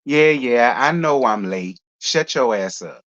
Yeah, yeah, I know I'm late. Shut your ass up.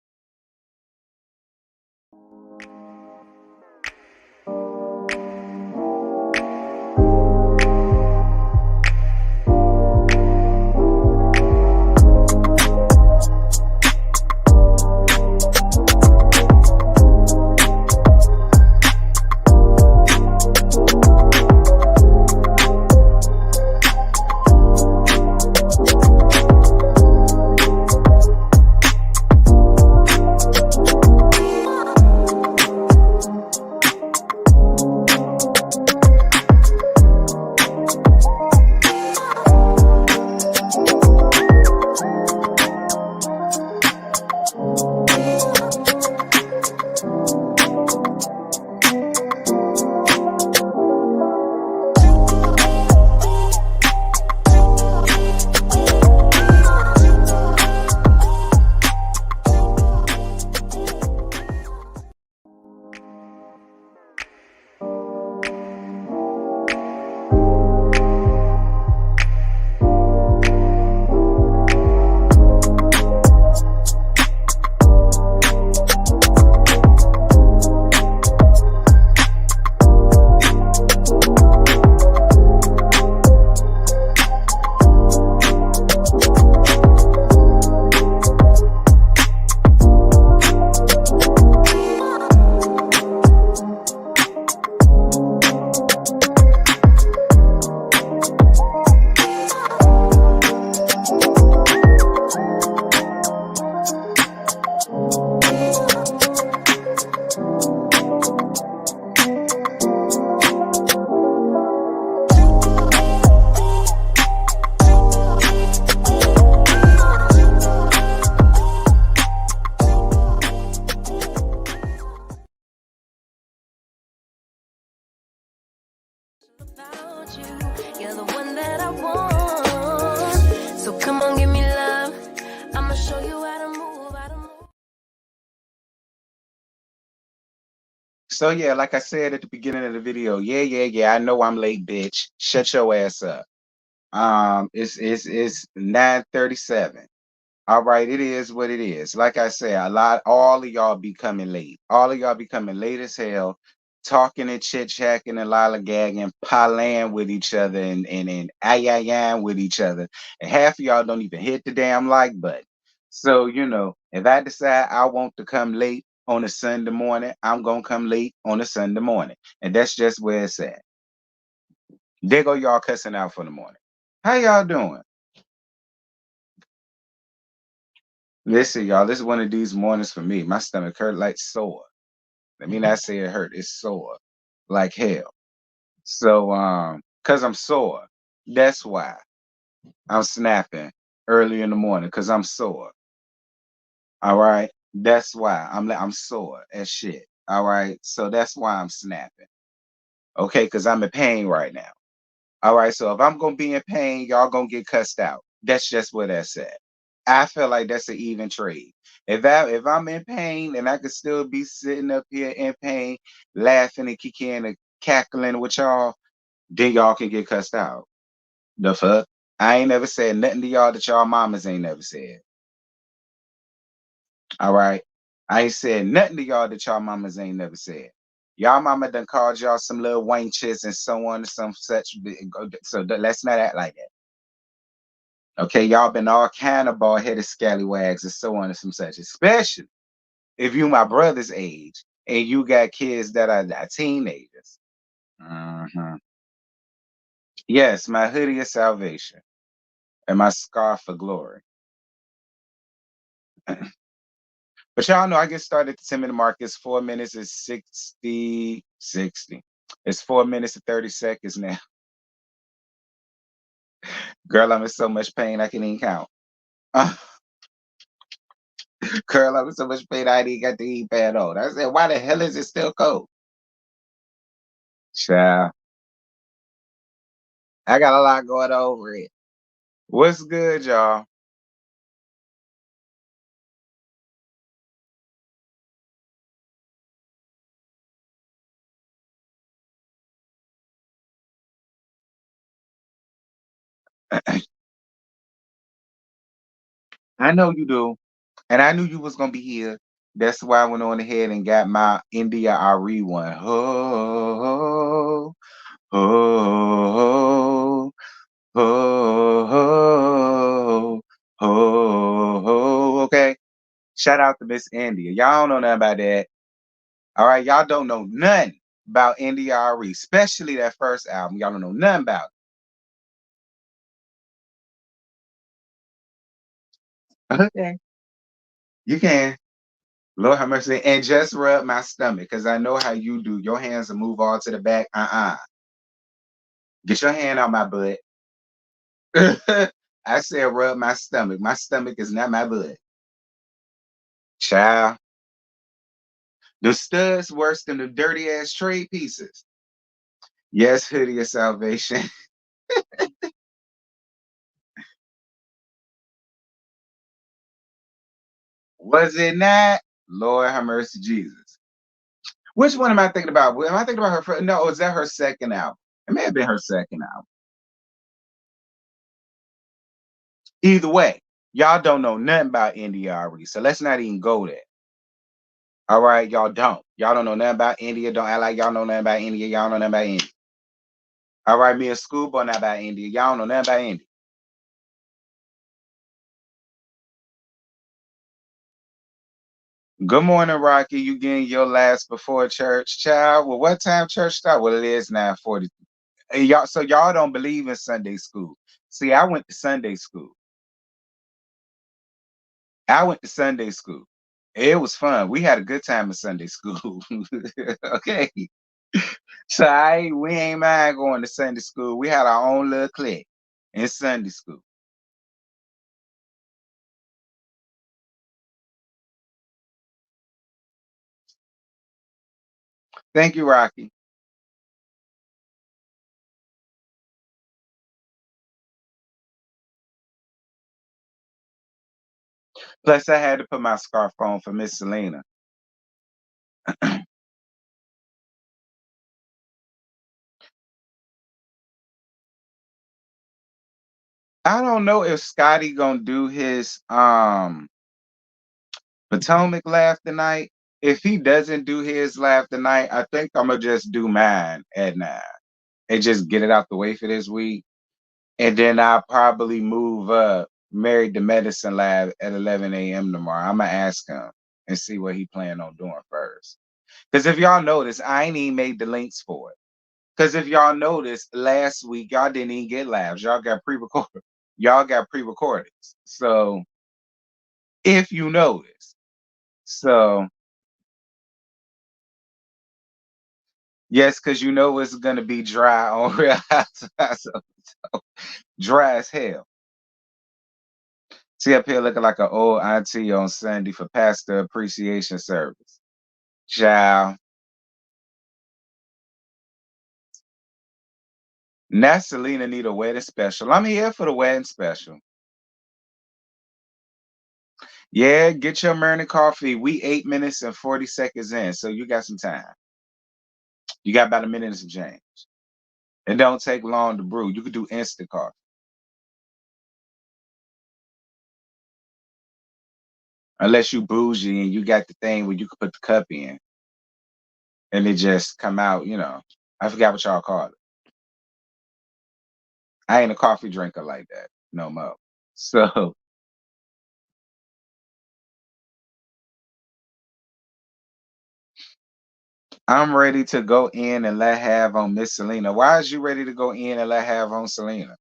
About you, you're the one that I want. So come on, give me love. I'ma show you how to move, how to move. So yeah, like I said at the beginning of the video, yeah, I know I'm late, bitch. Shut your ass up. It's 9:37. All right, it is what it is. Like I say, all of y'all be coming late. All of y'all be coming late as hell, talking and chit-chatting and lollygagging, parlaying with each other and ay with each other. And half of y'all don't even hit the damn like button. So, if I decide I want to come late on a Sunday morning, I'm gonna come late on a Sunday morning. And that's just where it's at. There go y'all cussing out for the morning. How y'all doing? Listen, y'all, this is one of these mornings for me. My stomach hurt like sore. Let me not say it hurt. It's sore like hell. So, cause I'm sore. That's why I'm snapping early in the morning. Cause I'm sore. All right. That's why I'm sore as shit. All right. So that's why I'm snapping. Okay. Cause I'm in pain right now. All right. So if I'm gonna be in pain, y'all gonna get cussed out. That's just what that's at. I feel like that's an even trade. If I'm in pain and I could still be sitting up here in pain, laughing and kicking and cackling with y'all, then y'all can get cussed out. The fuck? I ain't never said nothing to y'all that y'all mamas ain't never said. All right. I ain't said nothing to y'all that y'all mamas ain't never said. Y'all mama done called y'all some little wenches and so on and some such. So let's not act like that. Okay, y'all been all kind of bald headed scallywags and so on and some such, especially if you my brother's age and you got kids that are teenagers. Mhm. Yes, my hoodie of salvation and my scarf for glory. But y'all know I get started at the 10-minute mark. It's 4 minutes and 60. It's 4 minutes and 30 seconds now. Girl, I'm in so much pain I can even count. Girl, I'm in so much pain I ain't even got the heat pad on. I said, why the hell is it still cold? Child, I got a lot going over it. What's good, y'all? I know you do. And I knew you was gonna be here. That's why I went on ahead and got my India RE one. Oh, oh, oh, oh, oh, okay. Shout out to Miss India. Y'all don't know nothing about that. All right, y'all don't know nothing about India RE, especially that first album. Y'all don't know nothing about it. Okay, you can. Lord have mercy. And just rub my stomach, because I know how you do. Your hands will move all to the back. Get your hand out my butt. I said rub my stomach. My stomach is not my butt. Child. The studs worse than the dirty ass trade pieces. Yes, hoodie of salvation. Was it not? Lord have mercy, Jesus. Which one am I thinking about? Am I thinking about her first? No, is that her second album? It may have been her second album. Either way, y'all don't know nothing about NDRE, so let's not even go there. All right, y'all don't. Y'all don't know nothing about India. Don't act like y'all know nothing about India. Y'all know nothing about India. All right, me and Scoop are not about India. Y'all don't know nothing about India. Good morning, Rocky. You getting your last before church, child? Well, what time church start? Well, it is 9:40. Hey, y'all, so y'all don't believe in Sunday school. See, I went to Sunday school. I went to Sunday school. It was fun. We had a good time in Sunday school. Okay. So we ain't mind going to Sunday school. We had our own little clique in Sunday school. Thank you, Rocky. Plus, I had to put my scarf on for Miss Selena. I don't know if Scotty gonna do his Potomac laugh tonight. If he doesn't do his laugh tonight, I think I'm gonna just do mine at 9 and just get it out the way for this week. And then I'll probably move up Married to Medicine Lab at 11 a.m. tomorrow. I'm gonna ask him and see what he plan on doing first. Because if y'all notice, I ain't even made the links for it. Because if y'all noticed, last week y'all didn't even get laughs. Y'all got pre-recorded. Y'all got pre-recordings. So if you notice, so yes, because you know it's gonna be dry on Real Housewives, so dry as hell. See up here looking like an old auntie on Sunday for pastor appreciation service. Child. Now Selena need a wedding special. I'm here for the wedding special. Yeah, get your morning coffee. We 8 minutes and 40 seconds in, so you got some time. You got about a minute and some change. It don't take long to brew. You could do instant coffee. Unless you bougie and you got the thing where you could put the cup in and it just come out. I forgot what y'all call it. I ain't a coffee drinker like that no more. So I'm ready to go in and let have on Miss Selena. Why is you ready to go in and let have on Selena?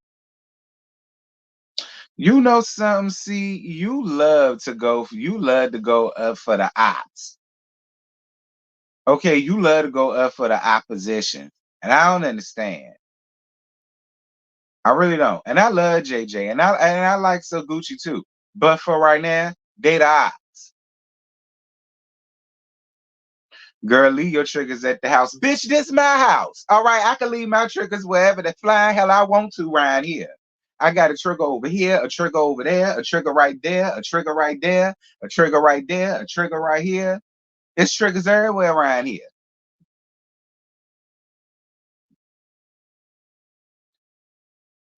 You know something, see, you love to go up for the ops. Okay, you love to go up for the opposition. And I don't understand. I really don't. And I love JJ. And I like So Gucci too. But for right now, they the ops. Girl, leave your triggers at the house. Bitch, this my house. All right, I can leave my triggers wherever the flying hell I want to around here. I got a trigger over here, a trigger over there, a trigger right there, a trigger right there, a trigger right there, a trigger right here. It's triggers everywhere around here.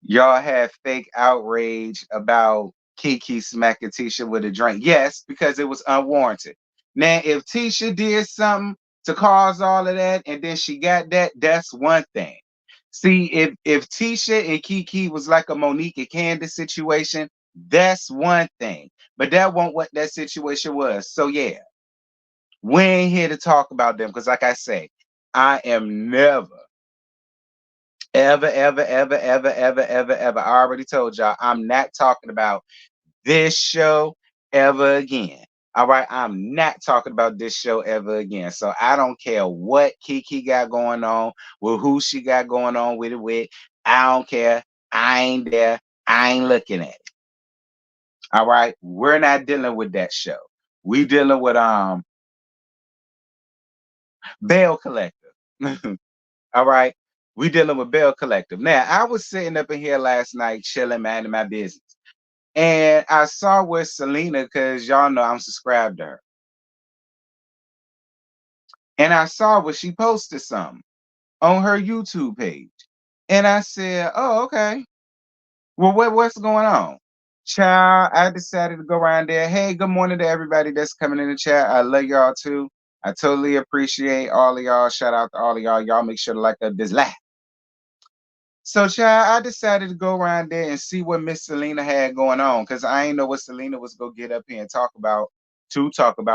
Y'all have fake outrage about Kiki smacking Tisha with a drink. Yes, because it was unwarranted. Now, if Tisha did something to cause all of that and then she got that, that's one thing. See, if Tisha and Kiki was like a Monique and Candace situation, that's one thing. But that wasn't what that situation was. So yeah, we ain't here to talk about them because, like I say, I am never, ever, ever, ever, ever, ever, ever, ever. I already told y'all I'm not talking about this show ever again. All right, I'm not talking about this show ever again. So I don't care what Kiki got going on, with who she got going on with it with. I don't care. I ain't there. I ain't looking at it. All right, we're not dealing with that show. We dealing with Bell Collective. All right, we dealing with Bell Collective. Now I was sitting up in here last night, chilling, man, in my business. And I saw where Selena, because y'all know I'm subscribed to her. And I saw where she posted something on her YouTube page. And I said, oh, okay. Well, what's going on? Child, I decided to go around there. Hey, good morning to everybody that's coming in the chat. I love y'all too. I totally appreciate all of y'all. Shout out to all of y'all. Y'all make sure to like up this live. So, child, I decided to go around there and see what Miss Selena had going on because I ain't know what Selena was gonna get up here and talk about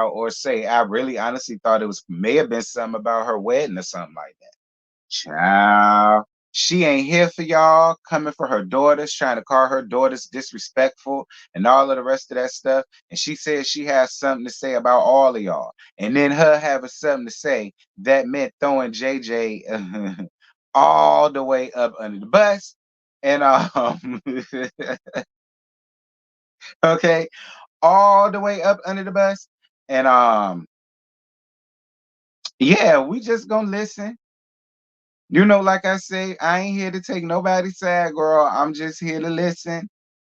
or say. I really honestly thought it was may have been something about her wedding or something like that. Child, she ain't here for y'all, coming for her daughters, trying to call her daughters disrespectful and all of the rest of that stuff. And she said she has something to say about all of y'all. And then her having something to say that meant throwing JJ all the way up under the bus. And okay, all the way up under the bus. And yeah, we just gonna listen. You know, like I say, I ain't here to take nobody's side, girl. I'm just here to listen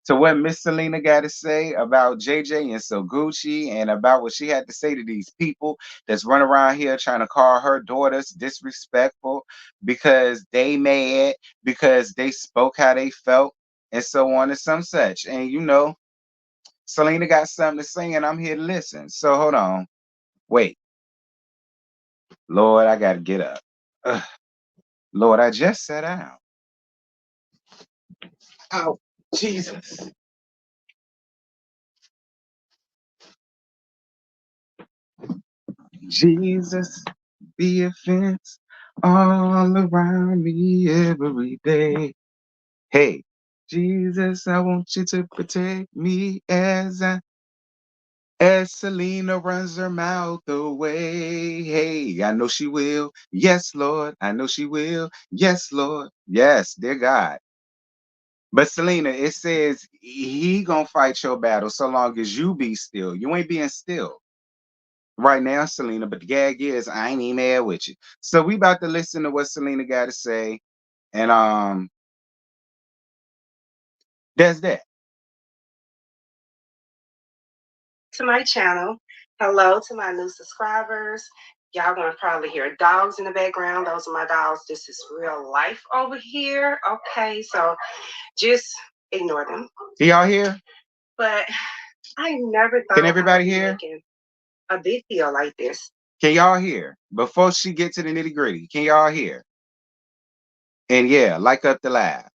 to what Miss Selena got to say about JJ and So Gucci and about what she had to say to these people that's running around here trying to call her daughters disrespectful because they mad, because they spoke how they felt, and so on and some such. And you know, Selena got something to say, and I'm here to listen. So hold on. Wait. Lord, I got to get up. Ugh. Lord, I just sat down. Oh, Jesus. Jesus, be a fence all around me every day. Hey, Jesus, I want you to protect me as Selena runs her mouth away. Hey, I know she will. Yes, Lord. I know she will. Yes, Lord. Yes, dear God. But Selena, it says he gonna fight your battle so long as you be still. You ain't being still right now, Selena, but the gag is I ain't even mad with you. So we about to listen to what Selena got to say. And that's that. To my channel. Hello to my new subscribers. Y'all gonna probably hear dogs in the background. Those are my dogs. This is real life over here. Okay, so just ignore them. Can y'all hear? But I never thought Can everybody hear? making a big deal like this. Can y'all hear? Before she get to the nitty gritty, can y'all hear? And yeah, like up the live.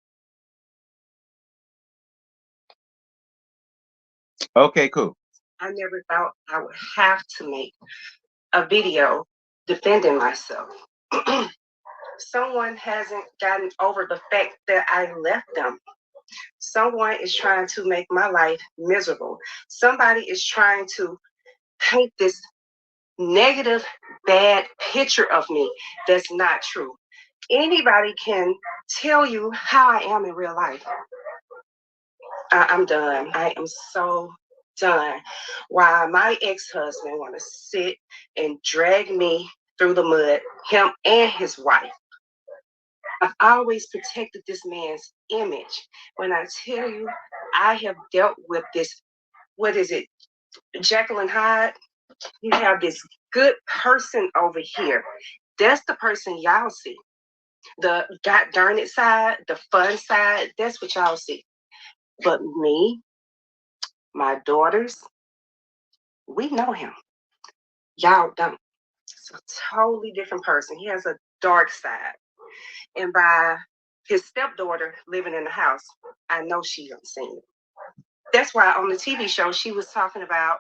Okay, cool. I never thought I would have to make a video defending myself. Someone hasn't gotten over the fact that I left them. Someone is trying to make my life miserable. Somebody is trying to paint this negative, bad picture of me that's not true. Anybody can tell you how I am in real life. I'm done. I am so done. Why my ex-husband want to sit and drag me through the mud, him and his wife. I've always protected this man's image. When I tell you, I have dealt with this, what is it, Jekyll and Hyde? You have this good person over here. That's the person y'all see. The god darn it side, the fun side, that's what y'all see. But me, My daughters, we know him. Y'all don't. It's a totally different person. He has a dark side. And by his stepdaughter living in the house, I know she done seen it. That's why on the TV show she was talking about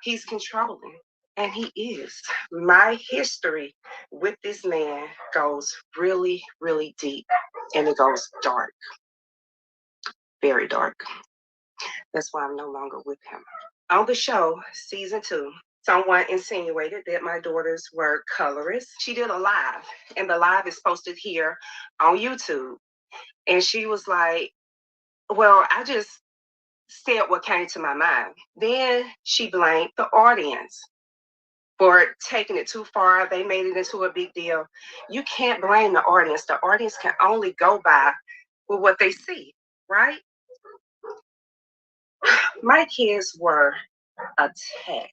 he's controlling. And he is. My history with this man goes really, really deep. And it goes dark, very dark. That's why I'm no longer with him. On the show, season 2, someone insinuated that my daughters were colorists. She did a live, and the live is posted here on YouTube. And she was like, well, I just said what came to my mind. Then she blamed the audience for taking it too far. They made it into a big deal. You can't blame the audience. The audience can only go by with what they see, right? My kids were attacked.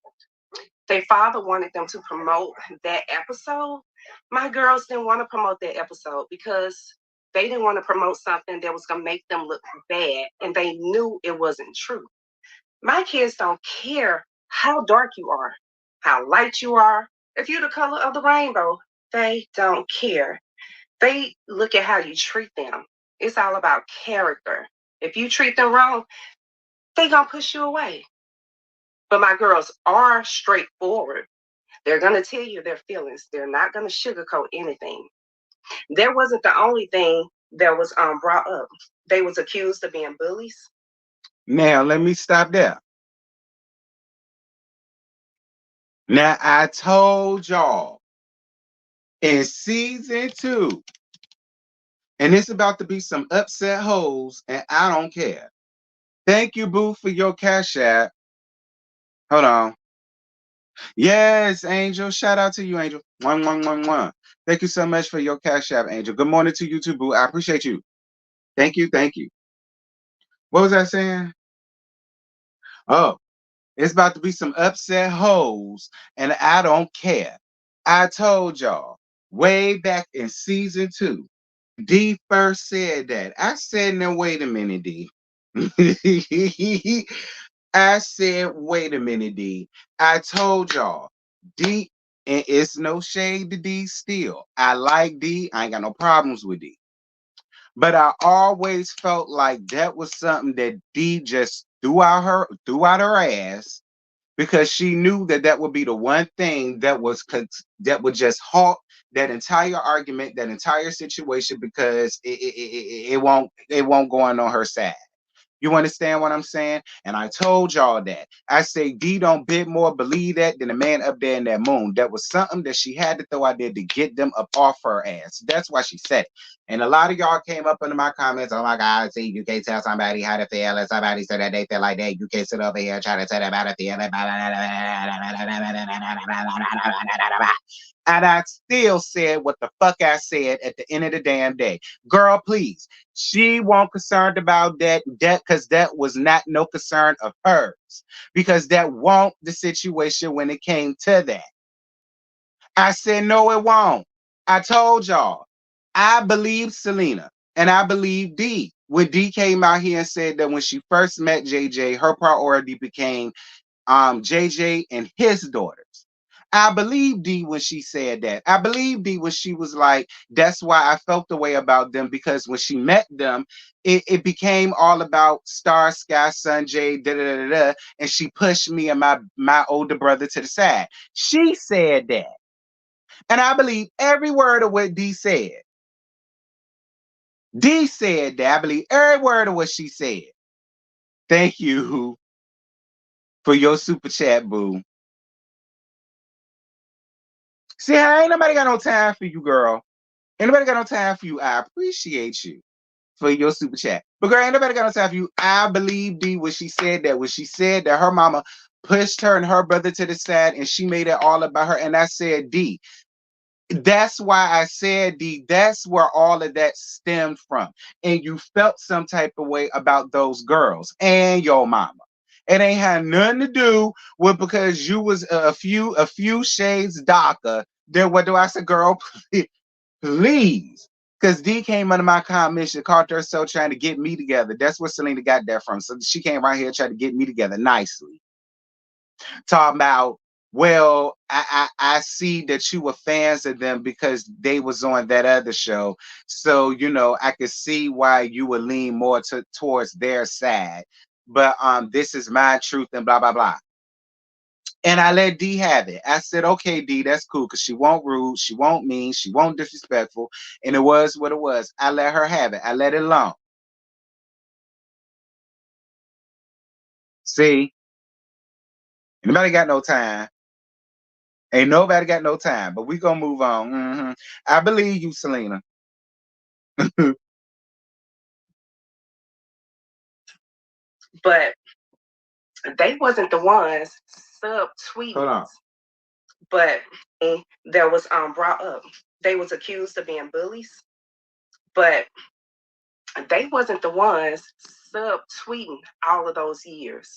Their father wanted them to promote that episode. My girls didn't want to promote that episode because they didn't want to promote something that was going to make them look bad, and they knew it wasn't true. My kids don't care how dark you are, how light you are. If you're the color of the rainbow, they don't care. They look at how you treat them. It's all about character. If you treat them wrong, they gonna push you away. But my girls are straightforward. They're gonna tell you their feelings. They're not gonna sugarcoat anything. That wasn't the only thing that was brought up. They was accused of being bullies. Now let me stop there. Now I told y'all in season 2, and it's about to be some upset hoes, and I don't care. Thank you, Boo, for your cash app. Hold on. Yes, Angel. Shout out to you, Angel. One, one, one, one. Thank you so much for your cash app, Angel. Good morning to you too, Boo. I appreciate you. Thank you, thank you. What was I saying? Oh, it's about to be some upset hoes, and I don't care. I told y'all way back in season 2. D first said that. I said, no, wait a minute, D. I said, wait a minute, D. I told y'all, D, and it's no shade to D still. I like D. I ain't got no problems with D. But I always felt like that was something that D just threw out her ass because she knew that that would be the one thing that would just halt that entire argument, that entire situation, because it won't go on her side. You understand what I'm saying? And I told y'all that. I say D don't bit more believe that than the man up there in that moon. That was something that she had to throw out there to get them up off her ass. That's why she said it. And a lot of y'all came up into my comments. Oh my God, see, you can't tell somebody how to feel. And somebody said that they feel like that. You can't sit over here and try to tell them how to feel. And I still said what the fuck I said at the end of the damn day. Girl, please. She won't concerned about that because that was not no concern of hers. Because that won't the situation when it came to that. I said, no, it won't. I told y'all. I believe Selena and I believe D. When D came out here and said that when she first met JJ, her priority became JJ and his daughters. I believe D when she said that. I believe D when she was like, that's why I felt the way about them, because when she met them, it became all about Star, Sky, Sunjay, da da da da, and she pushed me and my older brother to the side. She said that. And I believe every word of what D said. D said that. I believe every word of what she said. Thank you for your super chat, boo. See, I ain't nobody got no time for you, girl. Ain't nobody got no time for you. I appreciate you for your super chat. But girl, ain't nobody got no time for you. I believe D when she said that. When she said that her mama pushed her and her brother to the side and she made it all about her. And I said, D, that's why I said, D, that's where all of that stemmed from. And you felt some type of way about those girls and your mama. It ain't had nothing to do with because you was a few shades darker than what do I say, girl? Please. Because D came under my comments and caught herself trying to get me together. That's where Selena got that from. So she came right here trying to get me together nicely. Talking about, well, I see that you were fans of them because they was on that other show. So, I could see why you would lean more towards their side. But this is my truth and blah blah blah. And I let D have it. I said, okay, D, that's cool, because she won't rude, she won't mean, she won't disrespectful. And it was what it was. I let her have it. I let it alone. See, anybody got no time. Ain't nobody got no time, but we gonna move on. I believe you, Selena. But they wasn't the ones Hold subtweeting, on. but that was brought up. They was accused of being bullies, but they wasn't the ones subtweeting all of those years.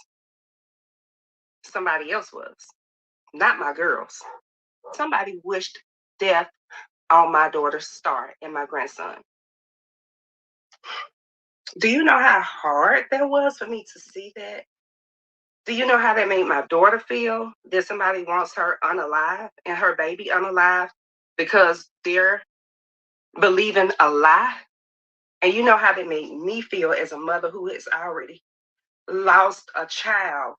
Somebody else was, not my girls. Somebody wished death on my daughter's star and my grandson. Do you know how hard that was for me to see that? Do you know how that made my daughter feel? That somebody wants her unalive and her baby unalive because they're believing a lie? And you know how that made me feel as a mother who has already lost a child.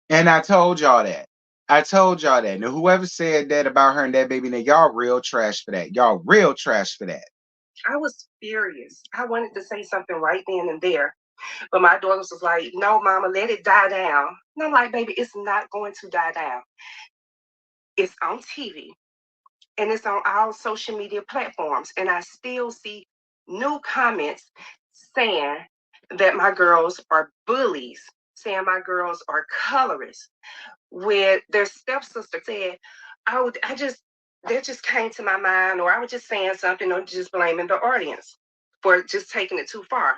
And I told y'all that. I told y'all that. Now, whoever said that about her and that baby, now y'all real trash for that. Y'all real trash for that. I was furious. I wanted to say something right then and there. But my daughter was like, no, mama, let it die down. And I'm like, baby, it's not going to die down. It's on TV and it's on all social media platforms. And I still see new comments saying that my girls are bullies, saying my girls are colorists. Where their stepsister said, oh, that just came to my mind, or I was just saying something, or just blaming the audience for just taking it too far.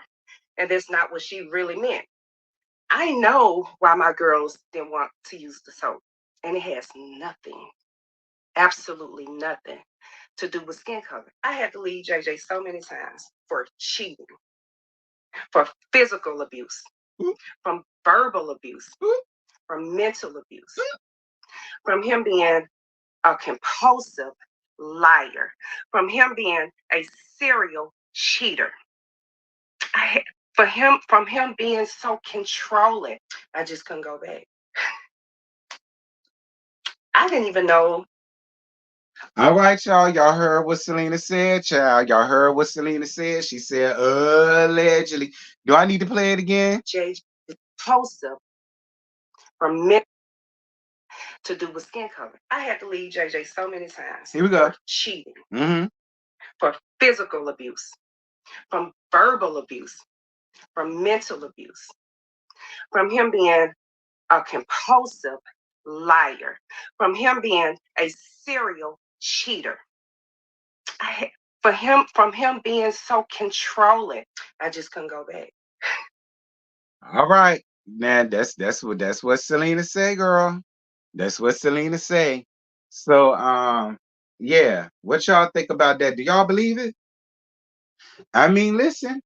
And that's not what she really meant. I know why my girls didn't want to use the soap. And it has nothing, absolutely nothing to do with skin color. I had to leave JJ so many times for cheating, for physical abuse, from verbal abuse, from mental abuse, from him being a compulsive liar, from him being a serial cheater. From him being so controlling, I just couldn't go back. I didn't even know. All right, y'all. Y'all heard what Selena said, child. Y'all heard what Selena said. She said, allegedly. Do I need to play it again? JJ compulsive from men to do with skin color. I had to leave JJ so many times. Here we go. For cheating, Mm-hmm. for physical abuse, from verbal abuse, from mental abuse, from him being a compulsive liar, from him being a serial cheater. From him being so controlling, I just couldn't go back. All right. Man, that's what Selena say, girl. That's what Selena say. So yeah. What y'all think about that? Do y'all believe it? I mean, listen,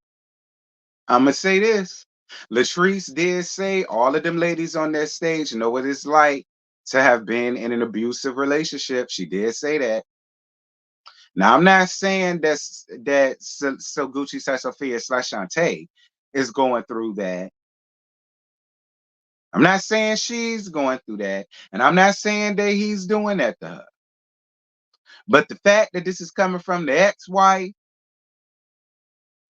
I'ma say this. Latrice did say all of them ladies on that stage know what it's like to have been in an abusive relationship. She did say that. Now I'm not saying so Gucci Sophia / Shantae is going through that. I'm not saying she's going through that, and I'm not saying that he's doing that to her. But the fact that this is coming from the ex-wife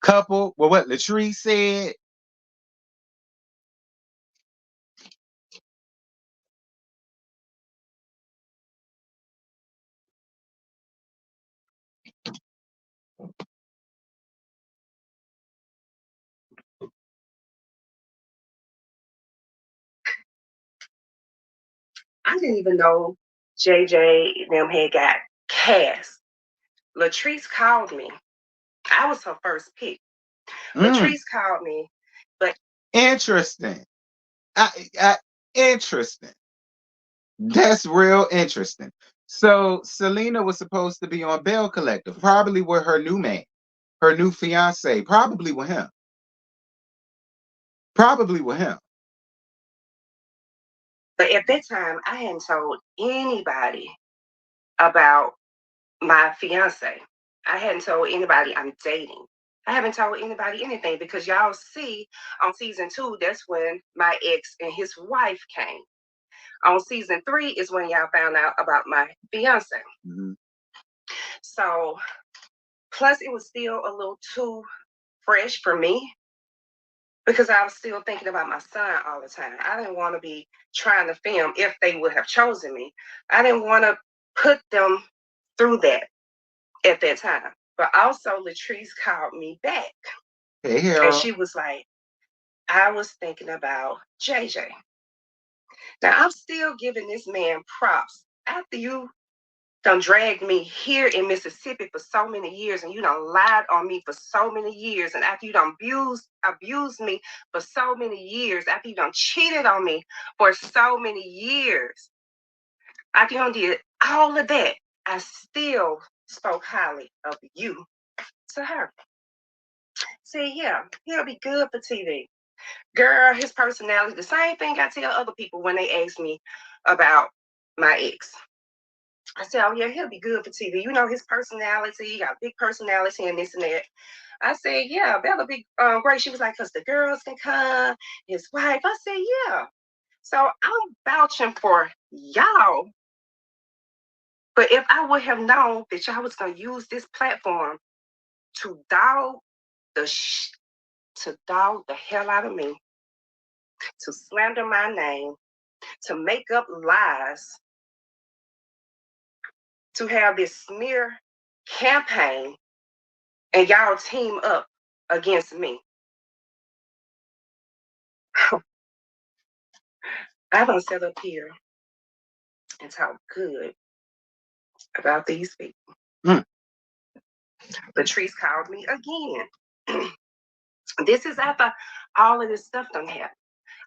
couple, well, what Latrice said, I didn't even know JJ and them had got cast. Latrice called me. I was her first pick. Latrice called me, but interesting. Interesting. That's real interesting. So Selena was supposed to be on Bell Collective, probably with her new man. her new fiance, probably with him. Probably with him. But at that time, I hadn't told anybody about my fiance. I hadn't told anybody I'm dating. I haven't told anybody anything because y'all see on season 2, that's when my ex and his wife came. On season 3 is when y'all found out about my fiance. Mhm. So, plus it was still a little too fresh for me because I was still thinking about my son all the time. I didn't want to be trying to film if they would have chosen me. I didn't want to put them through that at that time. But also, Latrice called me back Hey, and Harold. she was like, I was thinking about JJ. Now, I'm still giving this man props. After you done dragged me here in Mississippi for so many years, and you done lied on me for so many years, and after you done abused me for so many years, after you done cheated on me for so many years, after you done did all of that, I still spoke highly of you to her. See, yeah, he'll be good for TV. Girl, his personality, the same thing I tell other people when they ask me about my ex. I said, oh yeah, he'll be good for TV. You know his personality, he got a big personality and this and that. I said, yeah, that'll be great. She was like, because the girls can come, his wife. I said, yeah. So I'm vouching for y'all. But if I would have known that y'all was gonna use this platform to dog the to dog the hell out of me, to slander my name, to make up lies, to have this smear campaign, and y'all team up against me. I don't sit up here and talk good about these people. Mm. Latrice called me again. This is after all of this stuff done happened.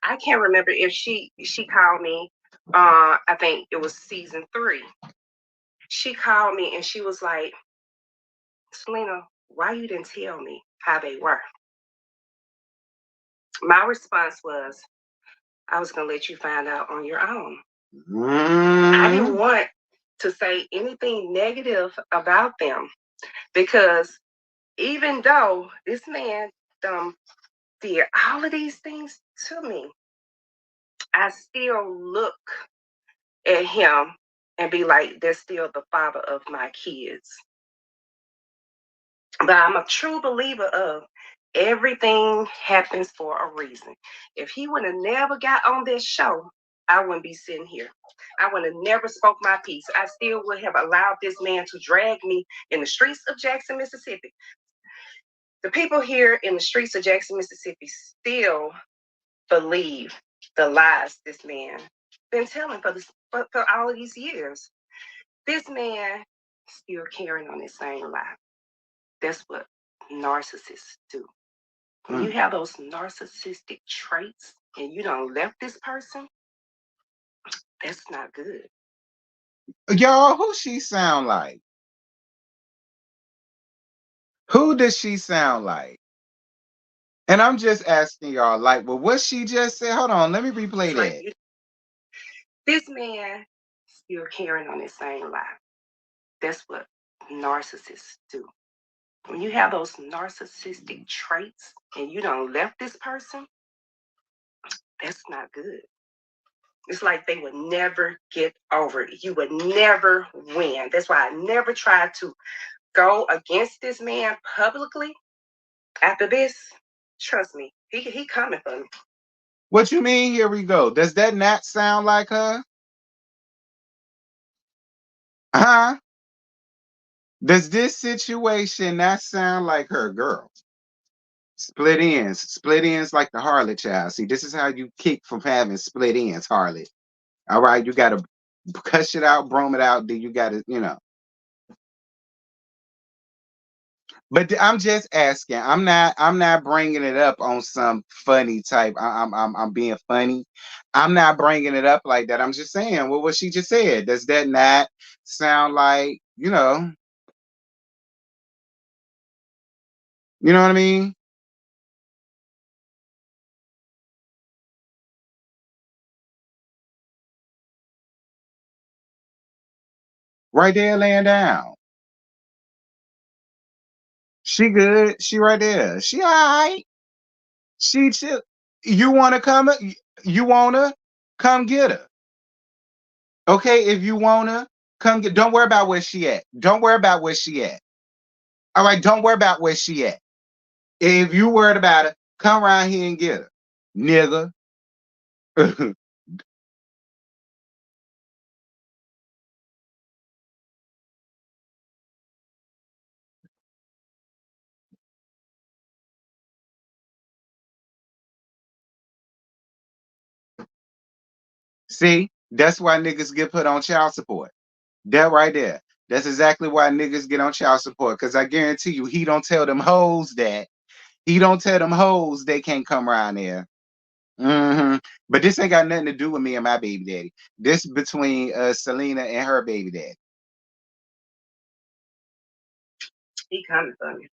I can't remember if she called me. I think it was season 3. She called me and she was like, Selena, why you didn't tell me how they were? My response was, I was gonna let you find out on your own. I didn't want to say anything negative about them because even though this man did all of these things to me, I still look at him and be like, they're still the father of my kids. But I'm a true believer of everything happens for a reason. If he would have never got on this show, I wouldn't be sitting here. I would have never spoke my piece. I still would have allowed this man to drag me in the streets of Jackson, Mississippi. The people here in the streets of Jackson, Mississippi still believe the lies this man been telling for all of these years. This man still carrying on the same lie. That's what narcissists do. When you have those narcissistic traits and you don't left this person, that's not good. Y'all, who she sound like? Who does she sound like? And I'm just asking y'all, like, well, what she just said. Hold on, let me replay Like that. this man still carrying on the same lie. That's what narcissists do. When you have those narcissistic traits and you don't left this person, that's not good. It's like they would never get over it. You would never win. That's why I never tried to go against this man publicly. After this, trust me, he coming for me. What you mean? Here we go. Does that not sound like her? Huh? Does this situation not sound like her, girl? Split ends like the harlot child. See, this is how you kick from having split ends, harlot. All right, you gotta cuss it out, broom it out. Then you gotta, But I'm just asking. I'm not bringing it up on some funny type. I'm being funny. I'm not bringing it up like that. I'm just saying. Well, what she just said. Does that not sound like You know what I mean? Right there laying down. She good. She right there. She all right. She chill. You wanna come? You wanna come get her? Okay, if you wanna come get. Don't worry about where she at. Don't worry about where she at. All right, don't worry about where she at. If you worried about it, come around here and get her, nigga. See, that's why niggas get put on child support. That right there. That's exactly why niggas get on child support. Cause I guarantee you, he don't tell them hoes that. He don't tell them hoes they can't come around there. But this ain't got nothing to do with me and my baby daddy. This between Selena and her baby daddy. He coming for me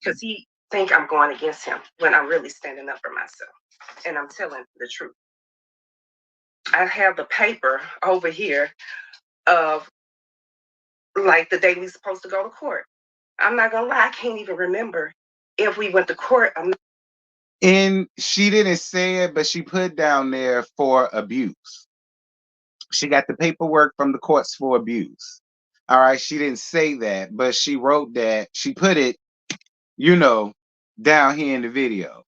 because he think I'm going against him when I'm really standing up for myself and I'm telling the truth. I have the paper over here of like the day we supposed to go to court. I'm not gonna lie, I can't even remember if we went to court. And she didn't say it, but she put down there for abuse. She got the paperwork from the courts for abuse. All right, she didn't say that, but she wrote that. She put it, you know, down here in the video.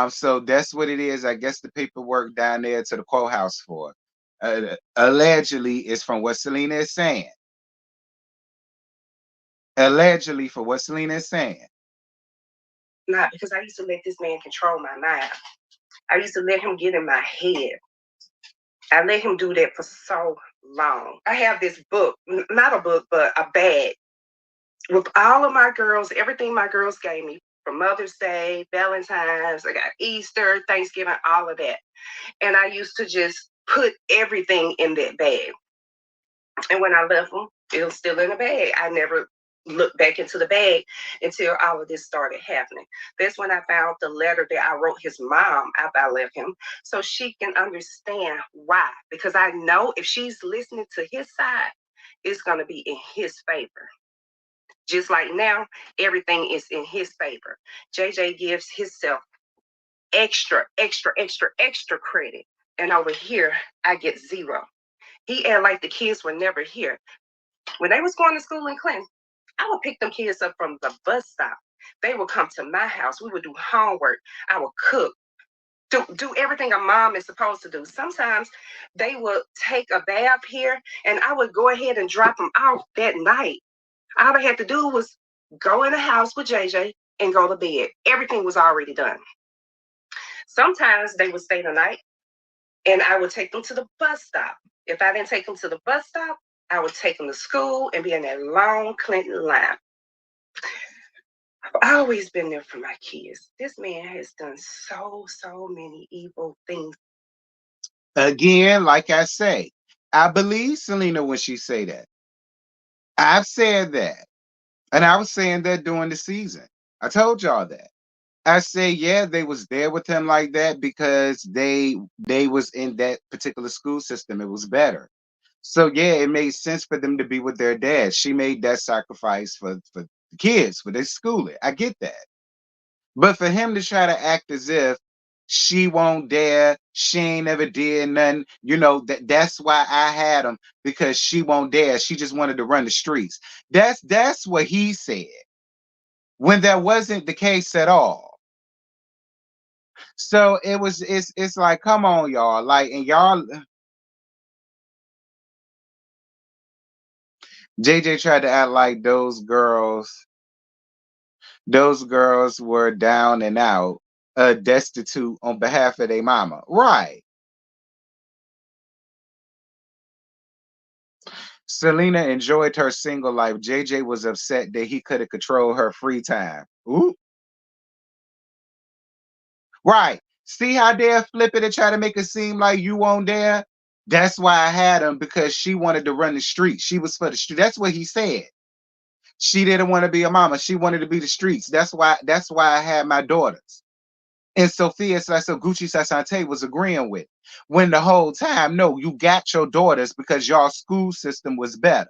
So that's what it is. I guess the paperwork down there to the courthouse for. Allegedly, is from what Selena is saying. Allegedly, for what Selena is saying. Not because I used to let this man control my mind. I used to let him get in my head. I let him do that for so long. I have this book, not a book, but a bag with all of my girls, everything my girls gave me for Mother's Day, Valentine's, I got Easter, Thanksgiving, all of that. And I used to just put everything in that bag. And when I left them, it was still in the bag. I never looked back into the bag until all of this started happening. That's when I found the letter that I wrote his mom after I left him, so she can understand why. Because I know if she's listening to his side, it's going to be in his favor. Just like now, everything is in his favor. JJ gives himself extra, extra, extra, extra credit. And over here, I get zero. He act like the kids were never here. When they was going to school in Clinton, I would pick them kids up from the bus stop. They would come to my house. We would do homework. I would cook, do everything a mom is supposed to do. Sometimes they would take a bath here, and I would go ahead and drop them off that night. All I had to do was go in the house with JJ and go to bed. Everything was already done. Sometimes they would stay the night, and I would take them to the bus stop. If I didn't take them to the bus stop, I would take them to school and be in that long Clinton line. I've always been there for my kids. This man has done so many evil things. Again, like I say, I believe Selena when she say that. I've said that. And I was saying that during the season. I told y'all that. I say, yeah, they was there with him like that because they was in that particular school system. It was better. So yeah, it made sense for them to be with their dad. She made that sacrifice for the kids, for their schooling. I get that. But for him to try to act as if she won't dare, she ain't never did nothing, that's why I had him because she won't dare. She just wanted to run the streets. That's what he said when that wasn't the case at all. So it's like, come on, y'all. Like, and y'all JJ tried to act like those girls were down and out, destitute on behalf of their mama. Right. Selena enjoyed her single life. JJ was upset that he couldn't control her free time. Ooh. Right. See how they'll flip it and try to make it seem like you won't dare? That's why I had him, because she wanted to run the street. She was for the street. That's what he said. She didn't want to be a mama. She wanted to be the streets. That's why I had my daughters. And Sophia Gucci Sasante was agreeing with. When the whole time, no, you got your daughters because y'all school system was better.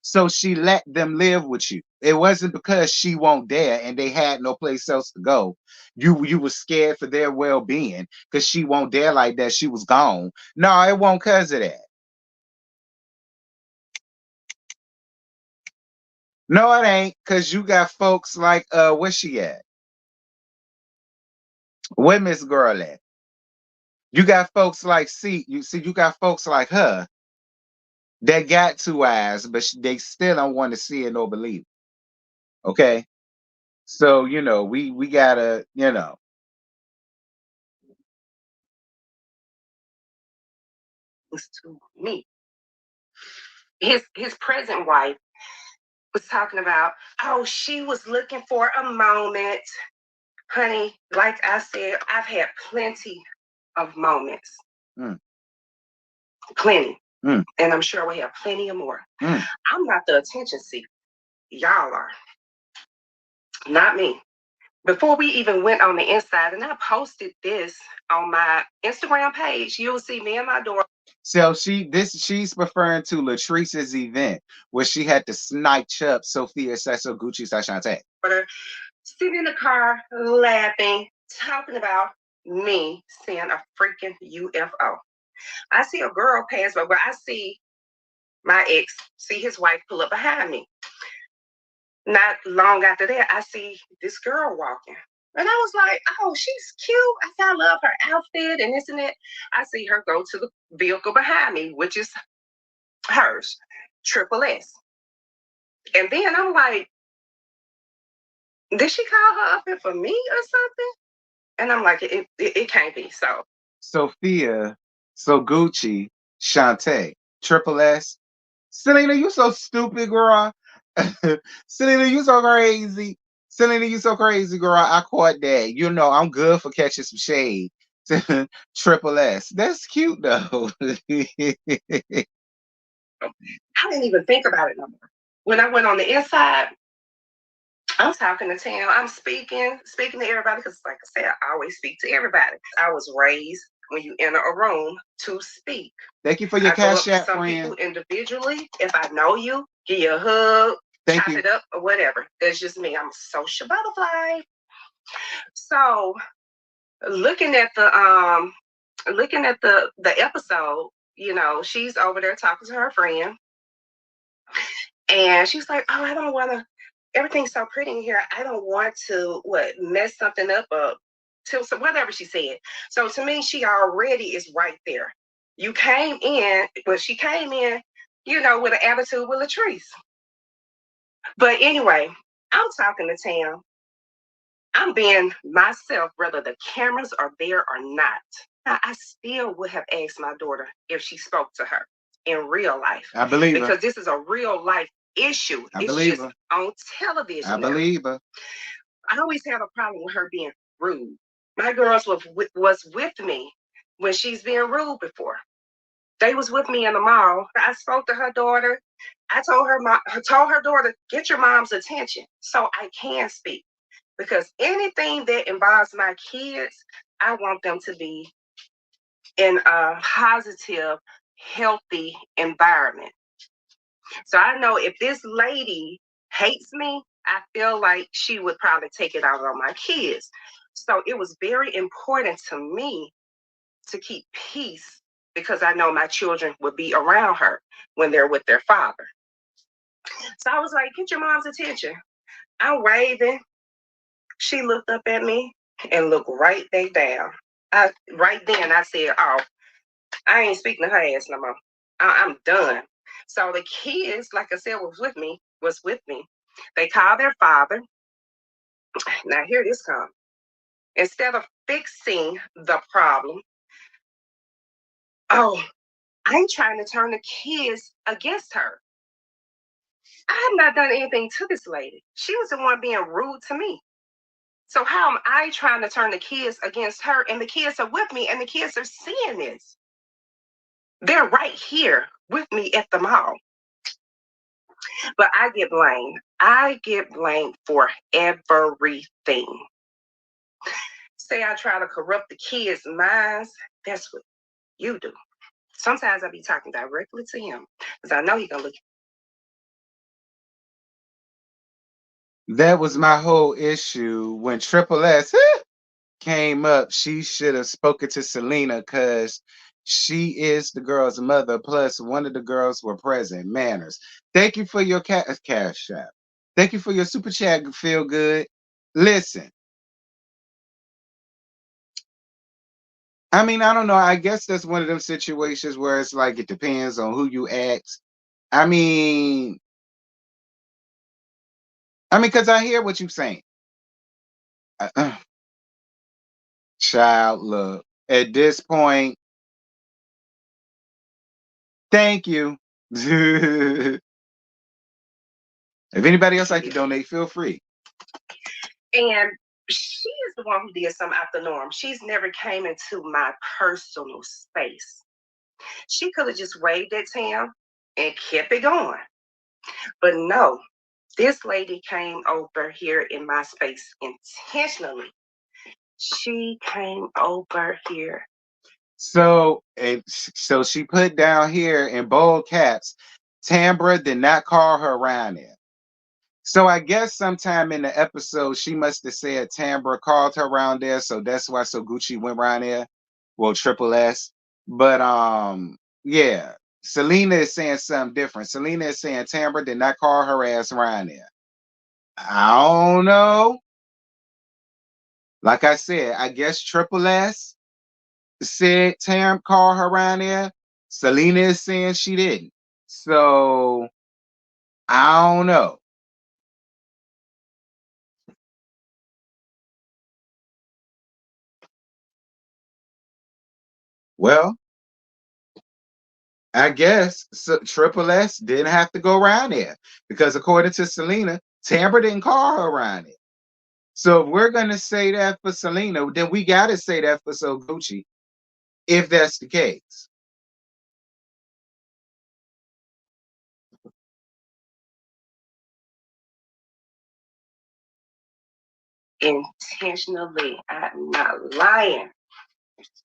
So she let them live with you. It wasn't because she won't dare and they had no place else to go. You was scared for their well-being because she won't dare like that. She was gone. No, it won't cause of that. No, it ain't, because you got folks like where she at? Where Miss Girl at? You got folks like you got folks like her that got two eyes, but they still don't want to see it or believe it. Okay. So, we gotta, To me, his present wife was talking about, oh, she was looking for a moment. Honey, like I said, I've had plenty of moments. Mm. Plenty. Mm. And I'm sure we have plenty of more. Mm. I'm not the attention seeker. Y'all are. Not me. Before we even went on the inside, and I posted this on my Instagram page, you'll see me and my daughter. So she's referring to Latrice's event where she had to snatch up Sophia Gucci Sashante. Sitting in the car, laughing, talking about me seeing a freaking UFO. I see a girl pass by where I see my ex, see his wife pull up behind me. Not long after that, I see this girl walking. And I was like, oh, she's cute. I said, I love her outfit and this and that. I see her go to the vehicle behind me, which is hers, Triple S. And then I'm like, did she call her up here for me or something? And I'm like, it can't be so. Sophia, Gucci, Shantae, Triple S. Selena, you so stupid, girl. Selena, you so crazy. Selena, you so crazy, girl. I caught that. I'm good for catching some shade. Triple S. That's cute though. I didn't even think about it no more. When I went on the inside, I'm talking to town. I'm speaking to everybody because, like I said, I always speak to everybody. I was raised when you enter a room to speak. Thank you for your cash app, some friend. People individually, if I know you, give you a hug, chop it up, or whatever. That's just me. I'm a social butterfly. So, looking at the episode, she's over there talking to her friend, and she's like, "Oh, I don't want to. Everything's so pretty in here. I don't want to mess something up or tilt some whatever she said." So to me, she already is right there. You came in, but she came in, with an attitude with Latrice. But anyway, I'm talking to Tam. I'm being myself, whether the cameras are there or not. Now, I still would have asked my daughter if she spoke to her in real life. I believe because this is a real life issue. It's just on television. I believe her. I always have a problem with her being rude. My girls was with me when she's being rude before. They was with me in the mall. I spoke to her daughter. I told her daughter, get your mom's attention so I can speak. Because anything that involves my kids, I want them to be in a positive, healthy environment. So I know if this lady hates me, I feel like she would probably take it out on my kids. So it was very important to me to keep peace because I know my children would be around her when they're with their father. So I was like, get your mom's attention. I'm waving. She looked up at me and looked right back down. Right then I said, oh, I ain't speaking to her ass no more. I'm done. So the kids, like I said, was with me. They called their father. Now here this comes. Instead of fixing the problem, oh, I'm trying to turn the kids against her. I have not done anything to this lady. She was the one being rude to me. So how am I trying to turn the kids against her? And the kids are with me, and the kids are seeing this. They're right here with me at the mall. But I get blamed. I get blamed for everything. Say I try to corrupt the kids' minds. That's what you do. Sometimes I be talking directly to him because I know he gonna look. That was my whole issue when Triple S came up. She should have spoken to Selena because she is the girl's mother. Plus, one of the girls were present. Manners. Thank you for your cash app. Thank you for your super chat. Feel good. Listen, I mean, I don't know. I guess that's one of them situations where it's like it depends on who you ask. I mean, because I hear what you're saying. Uh, Child, look, at this point, thank you. If anybody else like to donate, feel free. And she is the one who did something out the norm. She's never came into my personal space. She could have just waved at Tam and kept it going. But no, this lady came over here in my space intentionally. She came over here. So she put down here in bold caps, Tambra did not call her around there. So I guess sometime in the episode she must have said Tambra called her around there, so that's why So Gucci went around there. Well, Triple S. But yeah. Selena is saying something different. Selena is saying Tambra did not call her ass around there. I don't know. Like I said, I guess Triple S said Tam called her around there. Selena is saying she didn't. So I don't know. Well, I guess Triple S didn't have to go around there because according to Selena, Tambra didn't call her around it. So if we're gonna say that for Selena, then we gotta say that for So Gucci, if that's the case. Intentionally. I'm not lying.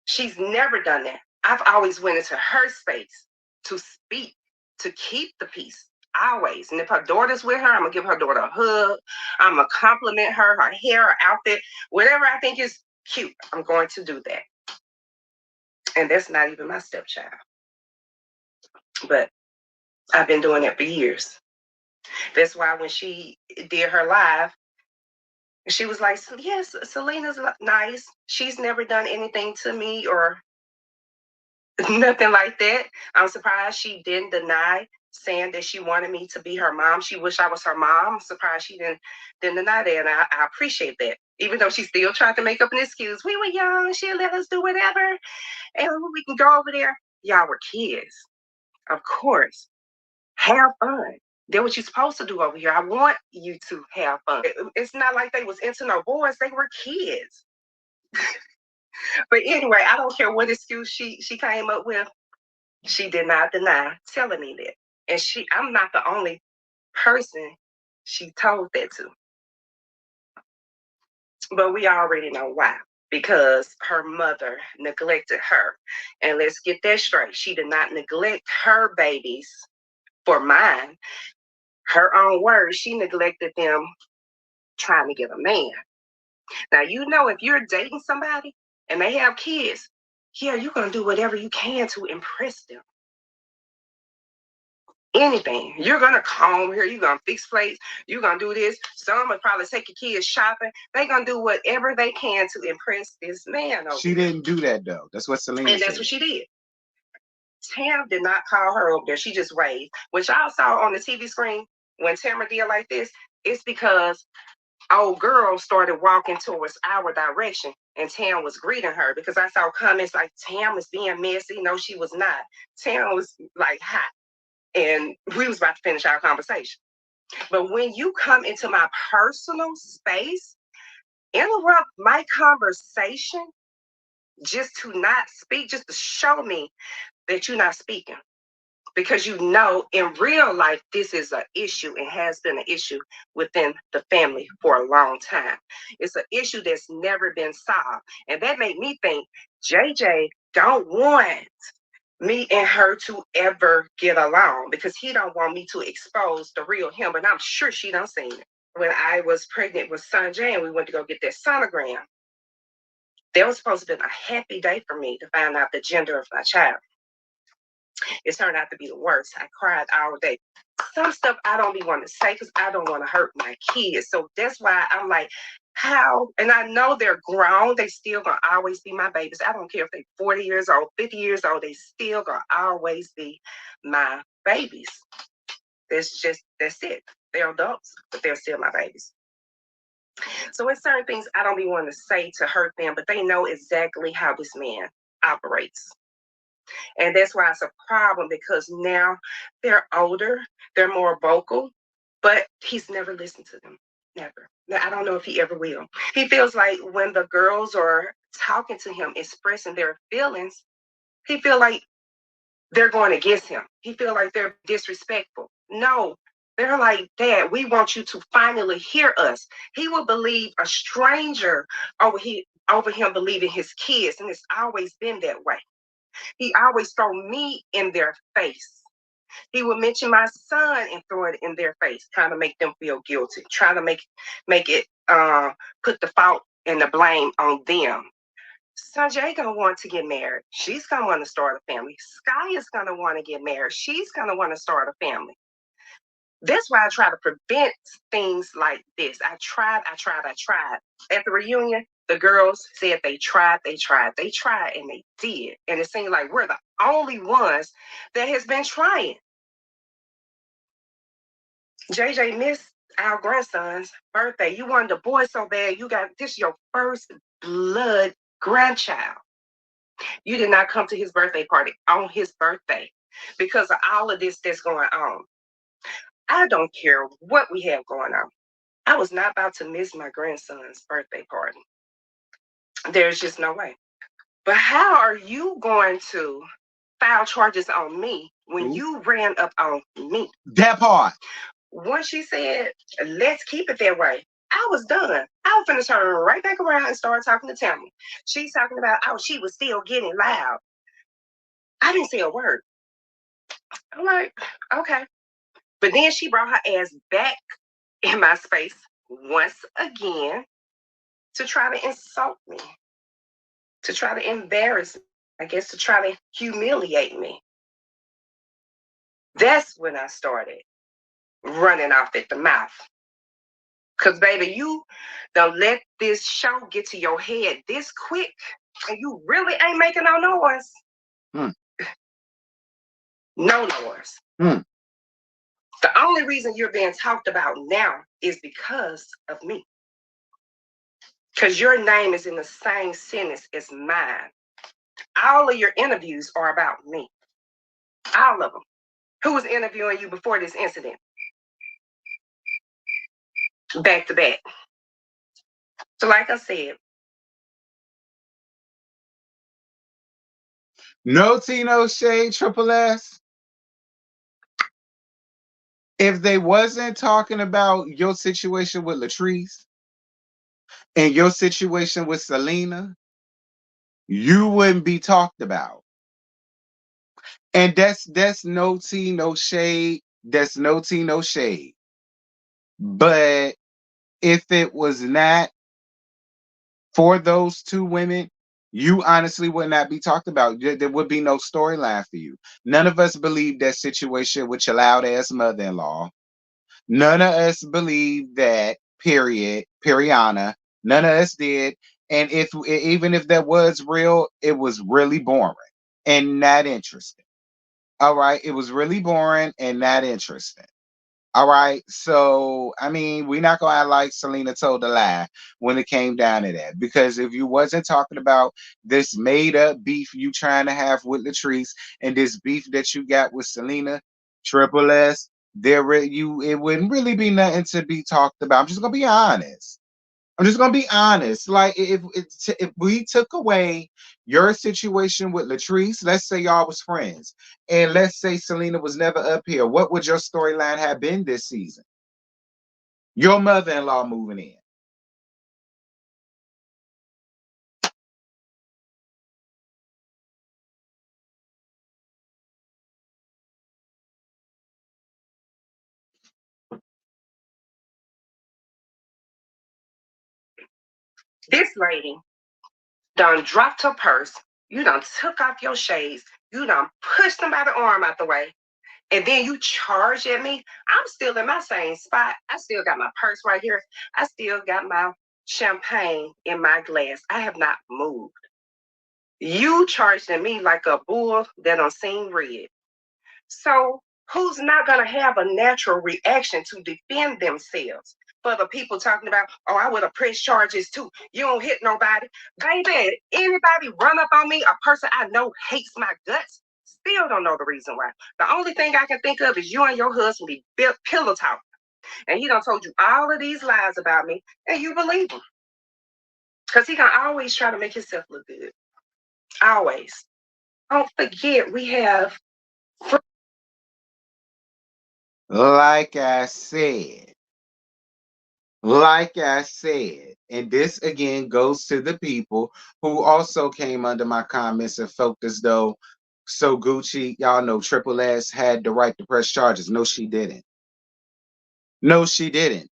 She's never done that. I've always went into her space to speak, to keep the peace. Always. And if her daughter's with her, I'm gonna give her daughter a hug. I'm gonna compliment her hair, her outfit, whatever I think is cute. I'm going to do that. And that's not even my stepchild. But I've been doing it for years. That's why when she did her live, she was like, yes, Selena's nice. She's never done anything to me or nothing like that. I'm surprised she didn't deny saying that she wanted me to be her mom. She wished I was her mom. I'm surprised she didn't deny that. And I appreciate that. Even though she still tried to make up an excuse. We were young. She let us do whatever. And we can go over there. Y'all were kids. Of course. Have fun. That's what you're supposed to do over here. I want you to have fun. It's not like they was into no boys. They were kids. But anyway, I don't care what excuse she came up with. She did not deny telling me that. And I'm not the only person she told that to. But we already know why. Because her mother neglected her. And let's get that straight. She did not neglect her babies for mine. Her own words, she neglected them trying to get a man. Now, if you're dating somebody and they have kids, yeah, you're going to do whatever you can to impress them. Anything. You're gonna comb here, you're gonna fix plates, you're gonna do this. Some would probably take your kids shopping. They're gonna do whatever they can to impress this man over She here. didn't do that though. That's what Selena And that's said. what she did. Tam did not call her over there. She just waved. Which y'all saw on the TV screen when Tamara did like this, it's because old girl started walking towards our direction and Tam was greeting her because I saw comments like Tam was being messy. No, she was not. Tam was like hot. And we was about to finish our conversation. But when you come into my personal space, interrupt my conversation just to not speak, just to show me that you're not speaking. because you know in real life this is an issue and has been an issue within the family for a long time. It's an issue that's never been solved. And that made me think JJ don't want me and her to ever get along because he don't want me to expose the real him. But I'm sure she done seen it. When I was pregnant with Sanjay and we went to go get that sonogram, that was supposed to be a happy day for me to find out the gender of my child. It turned out to be the worst. I cried all day. Some stuff I don't be wanting to say because I don't want to hurt my kids. So that's why I'm like, how? And I know they're grown. They still gonna always be my babies. I don't care if they're 40 years old, 50 years old. They still gonna always be my babies. That's it. They're adults, but they're still my babies. So it's certain things I don't be wanting to say to hurt them, but they know exactly how this man operates. And that's why it's a problem because now they're older, they're more vocal, but he's never listened to them. Never. Now, I don't know if he ever will. He feels like when the girls are talking to him, expressing their feelings, he feel like they're going against him. He feel like they're disrespectful. No, they're like, Dad, we want you to finally hear us. He will believe a stranger over him believing his kids, and it's always been that way. He always throw me in their face. He would mention my son and throw it in their face, trying to make them feel guilty, trying to make it put the fault and the blame on them. Sanjay gonna want to get married. She's gonna want to start a family. Sky is gonna want to get married. She's gonna want to start a family. That's why I try to prevent things like this. I tried. At the reunion, the girls said they tried, and they did. And it seemed like we're the only ones that has been trying. JJ missed our grandson's birthday. You wanted a boy so bad. You got this your first blood grandchild. You did not come to his birthday party on his birthday because of all of this that's going on. I don't care what we have going on. I was not about to miss my grandson's birthday party. There's just no way. But how are you going to file charges on me when you ran up on me? That part. Once she said, let's keep it that way, I was done. I was going to turn right back around and start talking to Tammy. She's talking about, oh, she was still getting loud. I didn't say a word. I'm like, okay. But then she brought her ass back in my space once again to try to insult me, to try to embarrass me, I guess to try to humiliate me. That's when I started running off at the mouth. Because, baby, you don't let this show get to your head this quick, and you really ain't making no noise. No noise. The only reason you're being talked about now is because of me. Because your name is in the same sentence as mine. All of your interviews are about me. All of them. Who was interviewing you before this incident? Back to back. So like I said. No tea, no shade, Triple S. If they wasn't talking about your situation with Latrice and your situation with Selena, you wouldn't be talked about. And that's no tea, no shade. That's no tea, no shade. But if it was not for those two women, you honestly would not be talked about. There would be no storyline for you. None of us believe that situation with your loud ass mother-in-law. None of us believe that, Periana. None of us did. And even if that was real, it was really boring and not interesting. All right. It was really boring and not interesting. All right. So, I mean, we're not going to act like Selena told a lie when it came down to that. Because if you wasn't talking about this made up beef you trying to have with Latrice and this beef that you got with Selena, Triple S, it wouldn't really be nothing to be talked about. I'm just going to be honest. I'm just gonna be honest. Like if we took away your situation with Latrice, let's say y'all was friends, and let's say Selena was never up here, what would your storyline have been this season? Your mother-in-law moving in. This lady done dropped her purse. You done took off your shades. You done pushed somebody's arm out the way. And then you charge at me. I'm still in my same spot. I still got my purse right here. I still got my champagne in my glass. I have not moved. You charged at me like a bull that done seen red. So who's not gonna have a natural reaction to defend themselves? For the people talking about, oh, I would have pressed charges too. You don't hit nobody. Baby, anybody run up on me, a person I know hates my guts, still don't know the reason why. The only thing I can think of is you and your husband be pillow talk. And he done told you all of these lies about me, and you believe him. Because he can always try to make himself look good. Always. Don't forget, we have Like I said, like I said, and this again goes to the people who also came under my comments and felt as though so Gucci, y'all know Triple S had the right to press charges. No, she didn't. No, she didn't.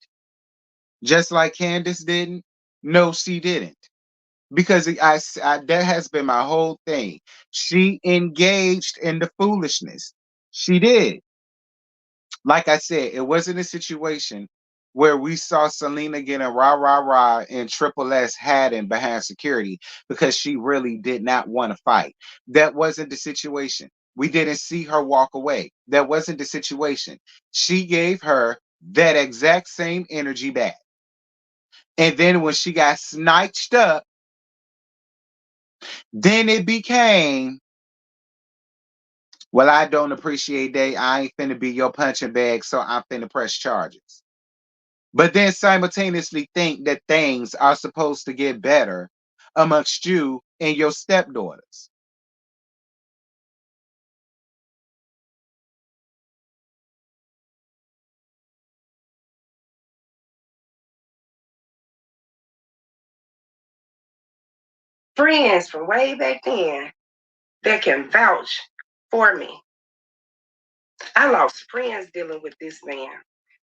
Just like Candace didn't. No, she didn't. Because that has been my whole thing. She engaged in the foolishness. She did. Like I said, it wasn't a situation where we saw Selena getting rah rah rah and Triple S hiding behind security because she really did not want to fight. That wasn't the situation. We didn't see her walk away. That wasn't the situation. She gave her that exact same energy back. And then when she got snatched up, then it became, well, I don't appreciate that. I ain't finna be your punching bag, so I'm finna press charges. But then simultaneously think that things are supposed to get better amongst you and your stepdaughters. friends from way back then that can vouch for me. I lost friends dealing with this man.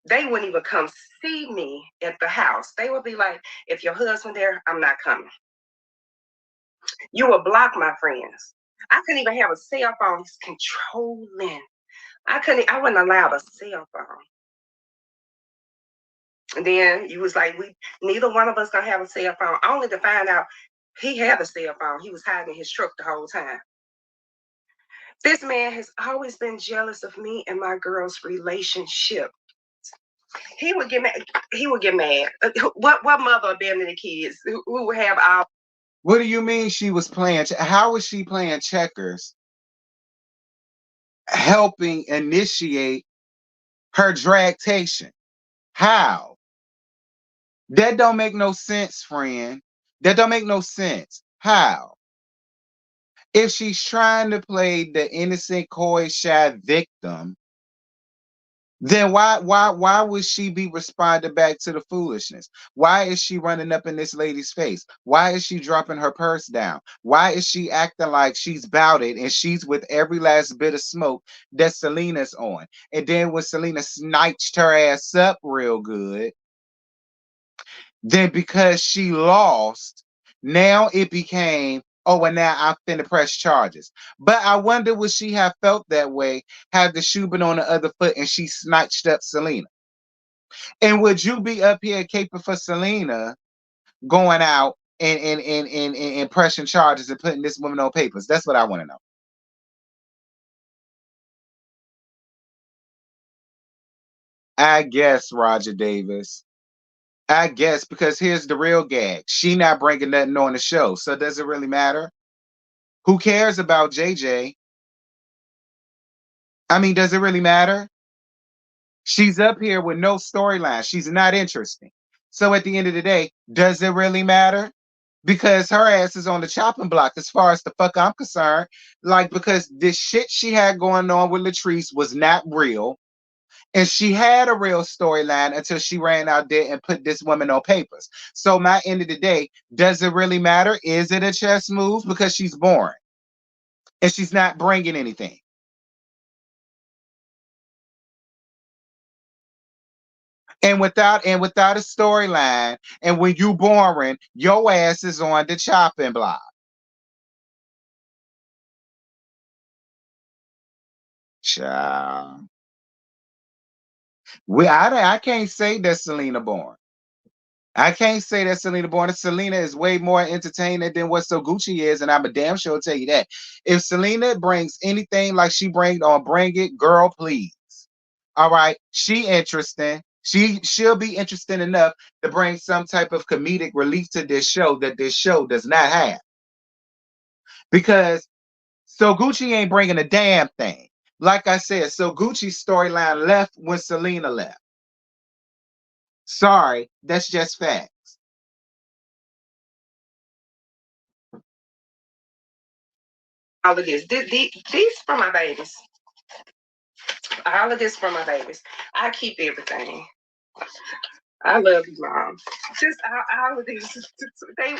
They wouldn't even come see me at the house. They would be like, if your husband there, I'm not coming. You would block my friends. I couldn't even have a cell phone. He's controlling. I wasn't allowed a cell phone. And then you was like, we neither one of us gonna have a cell phone. Only to find out he had a cell phone. He was hiding in his truck the whole time. This man has always been jealous of me and my girl's relationship. He would get mad. He would get mad. What mother abandoning the kids who would have all? What do you mean she was playing? How was she playing checkers, helping initiate her dragtation? How? That don't make no sense, friend. That don't make no sense. How? If she's trying to play the innocent, coy, shy victim, then why would she be responding back to the foolishness? Why is she running up in this lady's face? Why is she dropping her purse down? Why is she acting like she's bout it and she's with every last bit of smoke that Selena's on? And then when Selena sniped her ass up real good, then because she lost, now it became, oh, and now I'm finna press charges. But I wonder would she have felt that way had the shoe been on the other foot and she snatched up Selena? And would you be up here caping for Selena going out and pressing charges and putting this woman on papers? That's what I want to know. I guess, Roger Davis. I guess because here's the real gag. She not bringing nothing on the show. So does it really matter? Who cares about JJ? I mean, does it really matter? She's up here with no storyline. She's not interesting. So at the end of the day, does it really matter? Because her ass is on the chopping block as far as the fuck I'm concerned. Like, because this shit she had going on with Latrice was not real. And she had a real storyline until she ran out there and put this woman on papers. So my end of the day, does it really matter? Is it a chess move? Because she's boring and she's not bringing anything. And without a storyline, and when you boring, your ass is on the chopping block. Child. I can't say that Selena boring. I can't say that Selena Bourne. Selena is way more entertaining than what So Gucci is, and I'm a damn sure tell you that. If Selena brings anything like she brings on Bring It, girl, please. All right, she interesting. She'll be interesting enough to bring some type of comedic relief to this show that this show does not have. Because So Gucci ain't bringing a damn thing. Like I said, So Gucci's storyline left when Selena left. Sorry, that's just fact. All of this. These for my babies. All of this for my babies. I keep everything. I love you, mom. Just all of this. They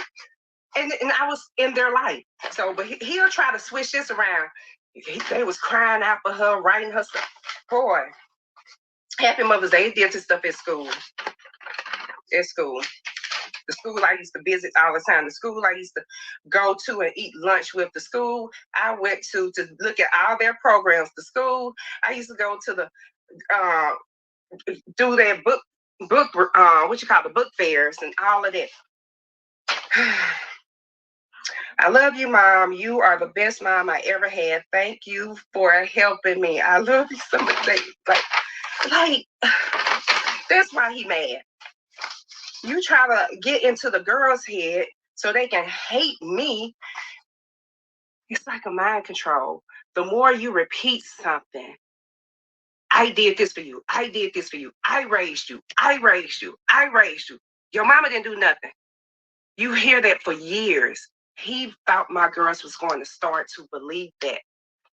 and I was in their life. So, but he'll try to switch this around. They was crying out for her, writing her stuff. Boy, Happy Mother's Day. He did this stuff at school. At school. The school I used to visit all the time. The school I used to go to and eat lunch with. The school I went to look at all their programs. The school I used to go to the do their book what you call the book fairs and all of that. I love you, Mom. You are the best mom I ever had. Thank you for helping me. I love you so much. Like that's why he mad. You try to get into the girl's head so they can hate me. It's like a mind control. The more you repeat something, I did this for you. I did this for you. I raised you. I raised you. I raised you. Your mama didn't do nothing. You hear that for years. He thought my girls was going to start to believe that.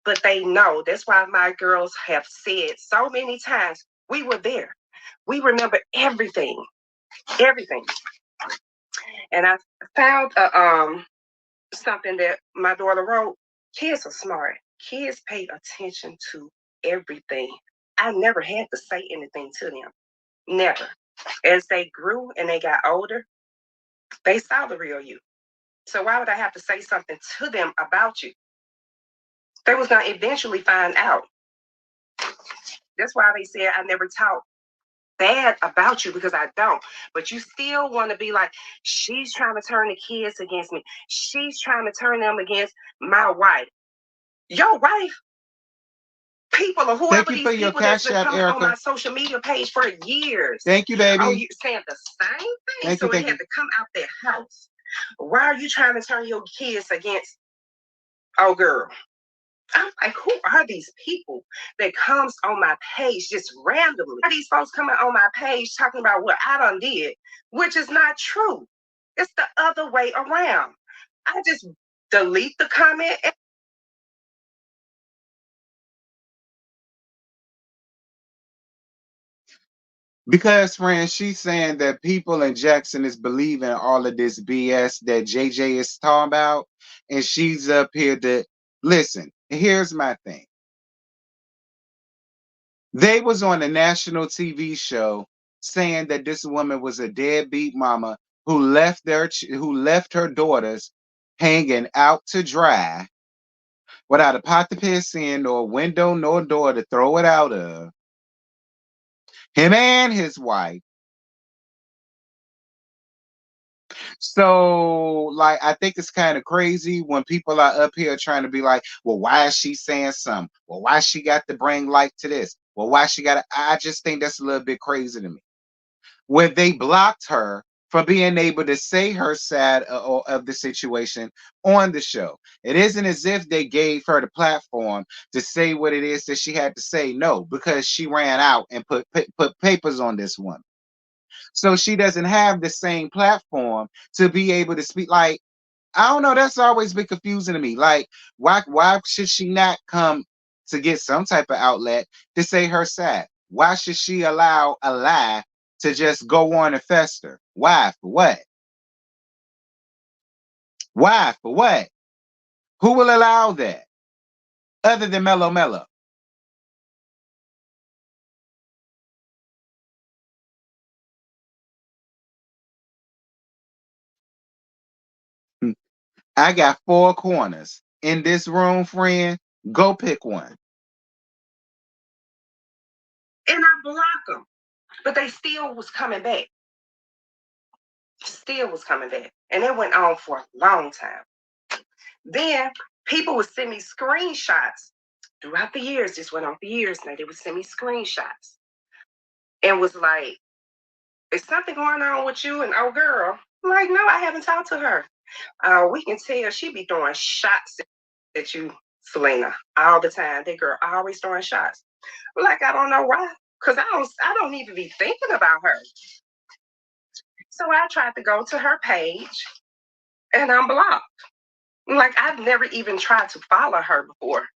But they know. That's why my girls have said so many times, we were there. We remember everything. Everything. And I found something that my daughter wrote. Kids are smart. Kids pay attention to everything. I never had to say anything to them. Never. As they grew and they got older, they saw the real you. So why would I have to say something to them about you? They was gonna eventually find out. That's why they said I never talk bad about you, because I don't. But you still want to be like, she's trying to turn the kids against me. She's trying to turn them against my wife. Your wife, people or whoever these people that's been coming on my social media page for years. Thank you, baby. Oh, you saying the same thing? Thank so you, it had to come out their house. Why are you trying to turn your kids against oh girl? I'm like, who are these people that comes on my page just randomly? Are these folks coming on my page talking about what I done did, which is not true. It's the other way around. I just delete the comment. Because, friend, she's saying that people in Jackson is believing all of this BS that JJ is talking about, and she's up here to listen. Here's my thing. They was on a national TV show saying that this woman was a deadbeat mama who left her daughters hanging out to dry without a pot to piss in, nor window, nor door to throw it out of. Him and his wife. So, like, I think it's kind of crazy when people are up here trying to be like, well, why is she saying something? Well, why she got to bring light to this? Well, why she got to, I just think that's a little bit crazy to me. When they blocked her from being able to say her side of the situation on the show. It isn't as if they gave her the platform to say what it is that she had to say. No, because she ran out and put papers on this woman. So she doesn't have the same platform to be able to speak. Like, I don't know. That's always been confusing to me. Like, why should she not come to get some type of outlet to say her side? Why should she allow a lie to just go on and fester? Why? For what? Why? For what? Who will allow that other than Mellow Mellow? I got four corners in this room, friend. Go pick one. And I block them, but they still was coming back. Still was coming back. And it went on for a long time. Then people would send me screenshots throughout the years. This went on for years now. They would send me screenshots and was like, is something going on with you and oh girl? I'm like, no, I haven't talked to her. We can tell she be throwing shots at you, Selena, all the time. That girl always throwing shots. I'm like, I don't know why. Because I don't even be thinking about her. So I tried to go to her page and I'm blocked. Like I've never even tried to follow her before.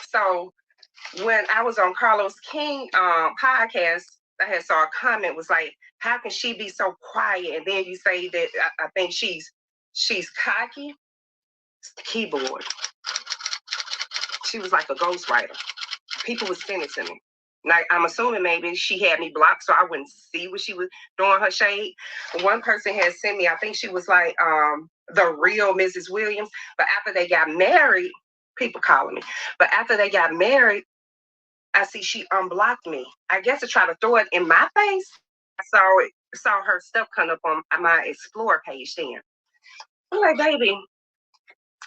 So when I was on Carlos King podcast, I had saw a comment was like, how can she be so quiet? And then you say that I think she's cocky. It's the keyboard. She was like a ghostwriter. People would send it to me. Like I'm assuming maybe she had me blocked so I wouldn't see what she was doing her shade. One person had sent me, I think she was like the real Mrs. Williams. But after they got married, people calling me. But after they got married, I see she unblocked me. I guess to try to throw it in my face. I saw her stuff come up on my Explore page then. I'm like, baby,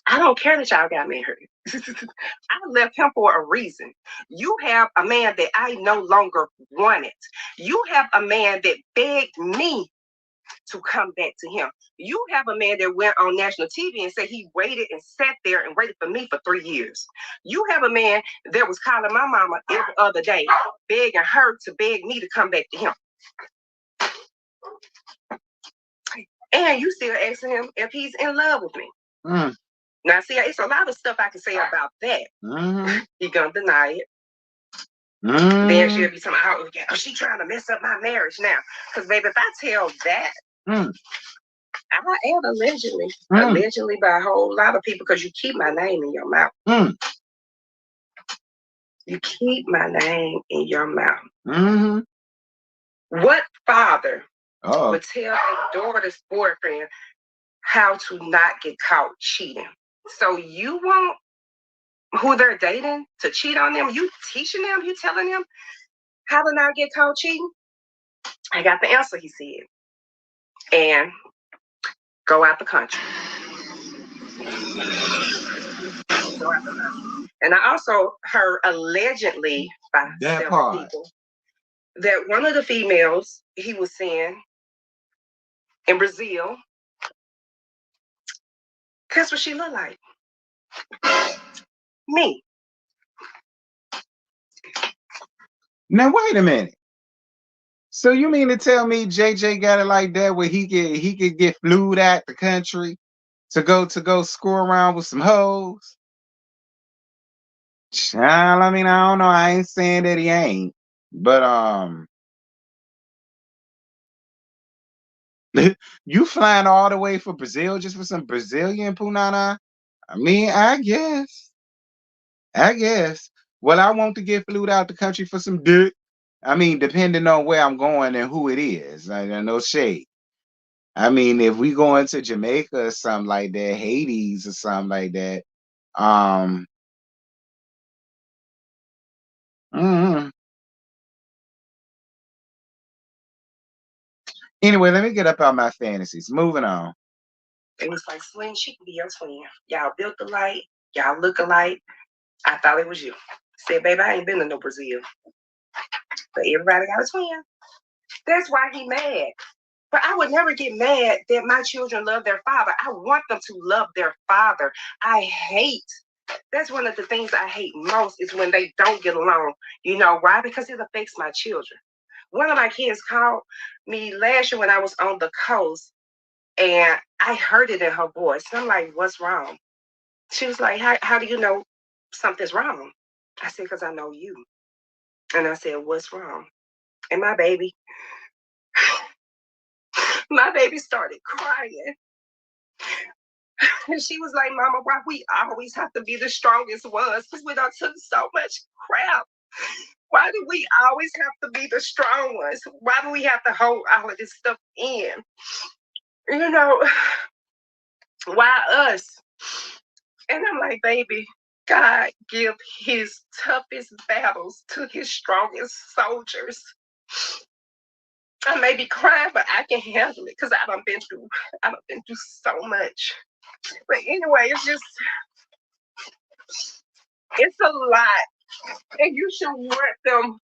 I don't care that y'all got married. I left him for a reason. You have a man that I no longer wanted. You have a man that begged me to come back to him. You have a man that went on national TV and said he waited and sat there and waited for me for 3 years. You have a man that was calling my mama every other day, begging her to beg me to come back to him. And you still asking him if he's in love with me. Mm. Now, see, it's a lot of stuff I can say about that. Mm-hmm. He gonna deny it. Mm. Then she'll be talking, oh, she trying to mess up my marriage now. Because, baby, if I tell that, I am allegedly by a whole lot of people, because you keep my name in your mouth. You keep my name in your mouth. Mm-hmm. What father would tell a daughter's boyfriend how to not get caught cheating? So you want who they're dating to cheat on them? You teaching them? You telling them how to not get caught cheating? I got the answer, he said. And go out the country. And I also heard allegedly by several people that one of the females he was seeing in Brazil, guess what she looked like? Me. Now wait a minute. So you mean to tell me JJ got it like that where he could get flued out the country to go screw around with some hoes? Child, I mean, I don't know. I ain't saying that he ain't, but you flying all the way for Brazil just for some Brazilian punana? I mean, I guess. Well, I want to get flued out the country for some dick. I mean, depending on where I'm going and who it is. I no shade. I mean, if we go into Jamaica or something like that, Hades or something like that, mm-hmm. Anyway, let me get up out my fantasies. Moving on. It was like, Selena, she can be your twin. Y'all built alike. Y'all look alike. I thought it was you. Said, baby, I ain't been to no Brazil. But everybody got a twin. That's why he mad. But I would never get mad that my children love their father. I want them to love their father. That's one of the things I hate most is when they don't get along. You know why? Because it affects my children. One of my kids called me last year when I was on the coast, and I heard it in her voice. And I'm like, what's wrong? She was like, how do you know something's wrong? I said, because I know you. And I said, what's wrong? And my baby started crying. And she was like, Mama, why we always have to be the strongest ones? Because we done took so much crap. Why do we always have to be the strong ones? Why do we have to hold all of this stuff in? You know, why us? And I'm like, baby, God give his toughest battles to his strongest soldiers. I may be crying, but I can handle it because I done been through so much. But anyway, it's a lot. And you should want them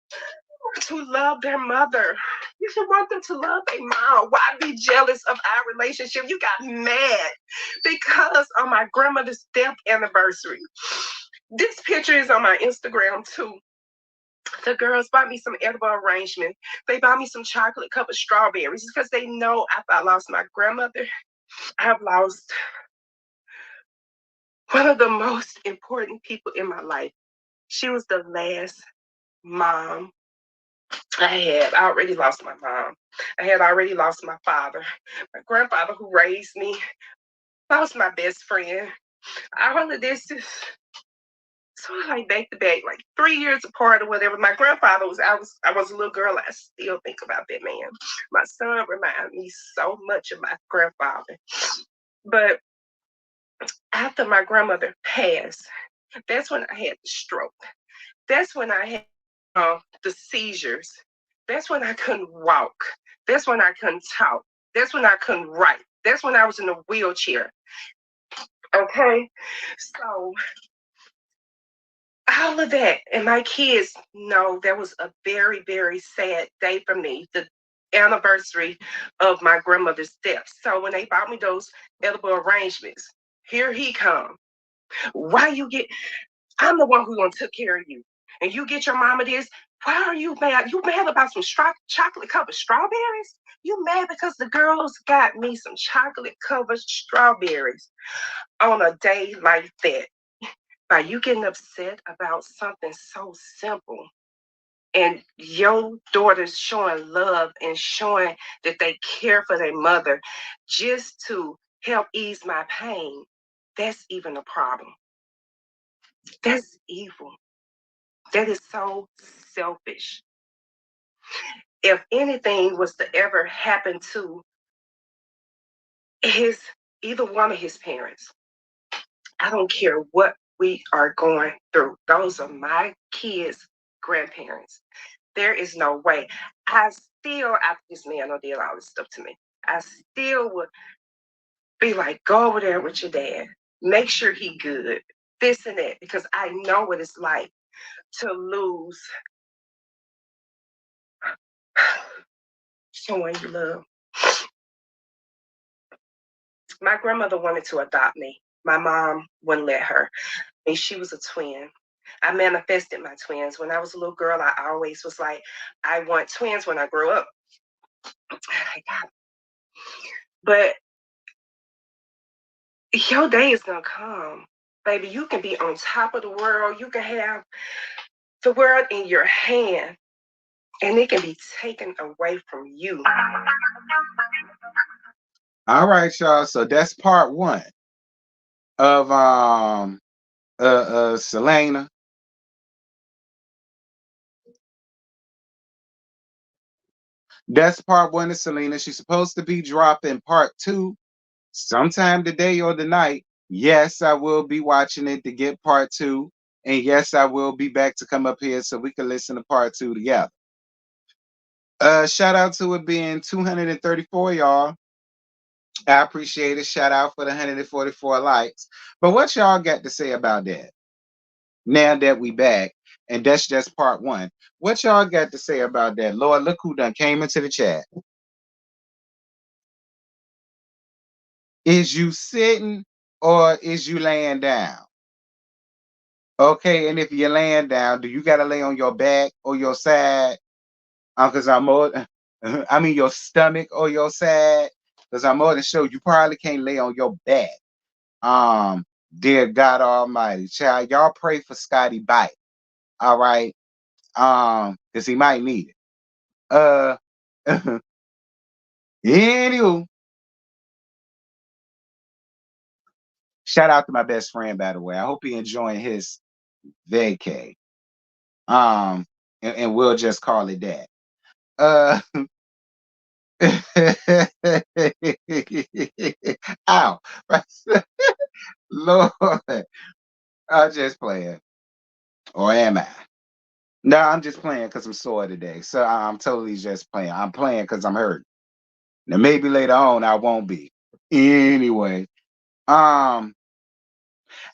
to love their mother. You should want them to love their mom. Why be jealous of our relationship? You got mad because on my grandmother's death anniversary. This picture is on my Instagram too. The girls bought me some edible arrangement. They bought me some chocolate covered strawberries because they know after I lost my grandmother, I've lost one of the most important people in my life. She was the last mom I had. I already lost my mom. I had already lost my father. My grandfather who raised me, lost my best friend. All of this is so like back to back, like 3 years apart or whatever. My grandfather I was a little girl. I still think about that man. My son reminded me so much of my grandfather. But after my grandmother passed, that's when I had the stroke. That's when I had the seizures. That's when I couldn't walk. That's when I couldn't talk. That's when I couldn't write. That's when I was in a wheelchair. Okay. So all of that. And my kids know that was a very, very sad day for me, the anniversary of my grandmother's death. So when they bought me those edible arrangements, here he come. Why you get, I'm the one who gonna took care of you. And you get your mama this. Why are you mad? You mad about some chocolate covered strawberries? You mad because the girls got me some chocolate covered strawberries on a day like that? By you getting upset about something so simple and your daughters showing love and showing that they care for their mother just to help ease my pain, that's even a problem. That's evil. That is so selfish. If anything was to ever happen to his either one of his parents, I don't care what we are going through. Those are my kids' grandparents. There is no way. I still, after this man did all this stuff to me, I still would be like, go over there with your dad. Make sure he good. This and that. Because I know what it's like to lose someone you love. My grandmother wanted to adopt me. My mom wouldn't let her. And she was a twin. I manifested my twins. When I was a little girl, I always was like, I want twins when I grow up. I got them. But your day is gonna come, baby. You can be on top of the world. You can have the world in your hand, and it can be taken away from you. All right, y'all. So that's part one of Selena. That's part one of Selena. She's supposed to be dropping part two sometime today or the night. Yes, I will be watching it to get part two. And yes, I will be back to come up here so we can listen to part two together. Shout out to it being 234, y'all. I appreciate it. Shout out for the 144 likes. But what y'all got to say about that? Now that we back, and that's just part one. What y'all got to say about that? Lord, look who done came into the chat. Is you sitting or is you laying down? Okay, and if you're laying down, do you gotta lay on your back or your side? Because I'm more, I mean, your stomach or your side. Because I'm more than sure you probably can't lay on your back. Um, dear God Almighty, child, y'all pray for Scotty Bite. All right. Because he might need it. Uh, anywho, shout out to my best friend, by the way. I hope he enjoying his vacay. Um, and we'll just call it that. Uh, ow, Lord, I'm just playing, or am I? No, I'm just playing because I'm sore today. So I'm totally just playing. I'm playing because I'm hurt. Now maybe later on I won't be. Anyway, um,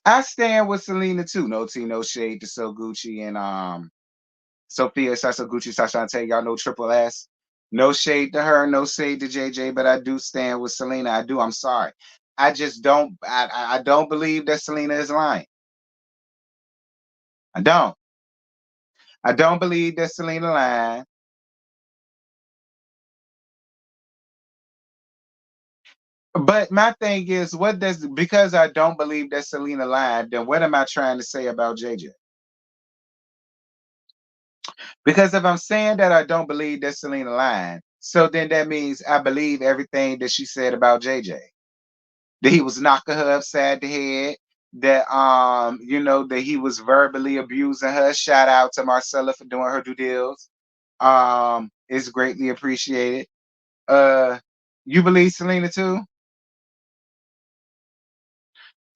I stand with Selena too. No tea, no shade to So Gucci and Sophia Sasa Gucci Sashante. Y'all know Triple S. No shade to her, no shade to JJ, but I do stand with Selena. I do. I'm sorry. I just don't. I don't believe that Selena is lying. I don't. I don't believe that Selena lying. But my thing is, what does because I don't believe that Selena lied, then what am I trying to say about JJ? Because if I'm saying that I don't believe that Selena lied, so then that means I believe everything that she said about JJ. That he was knocking her upside the head, that that he was verbally abusing her. Shout out to Marcella for doing her due deals. It's greatly appreciated. Uh you believe Selena too?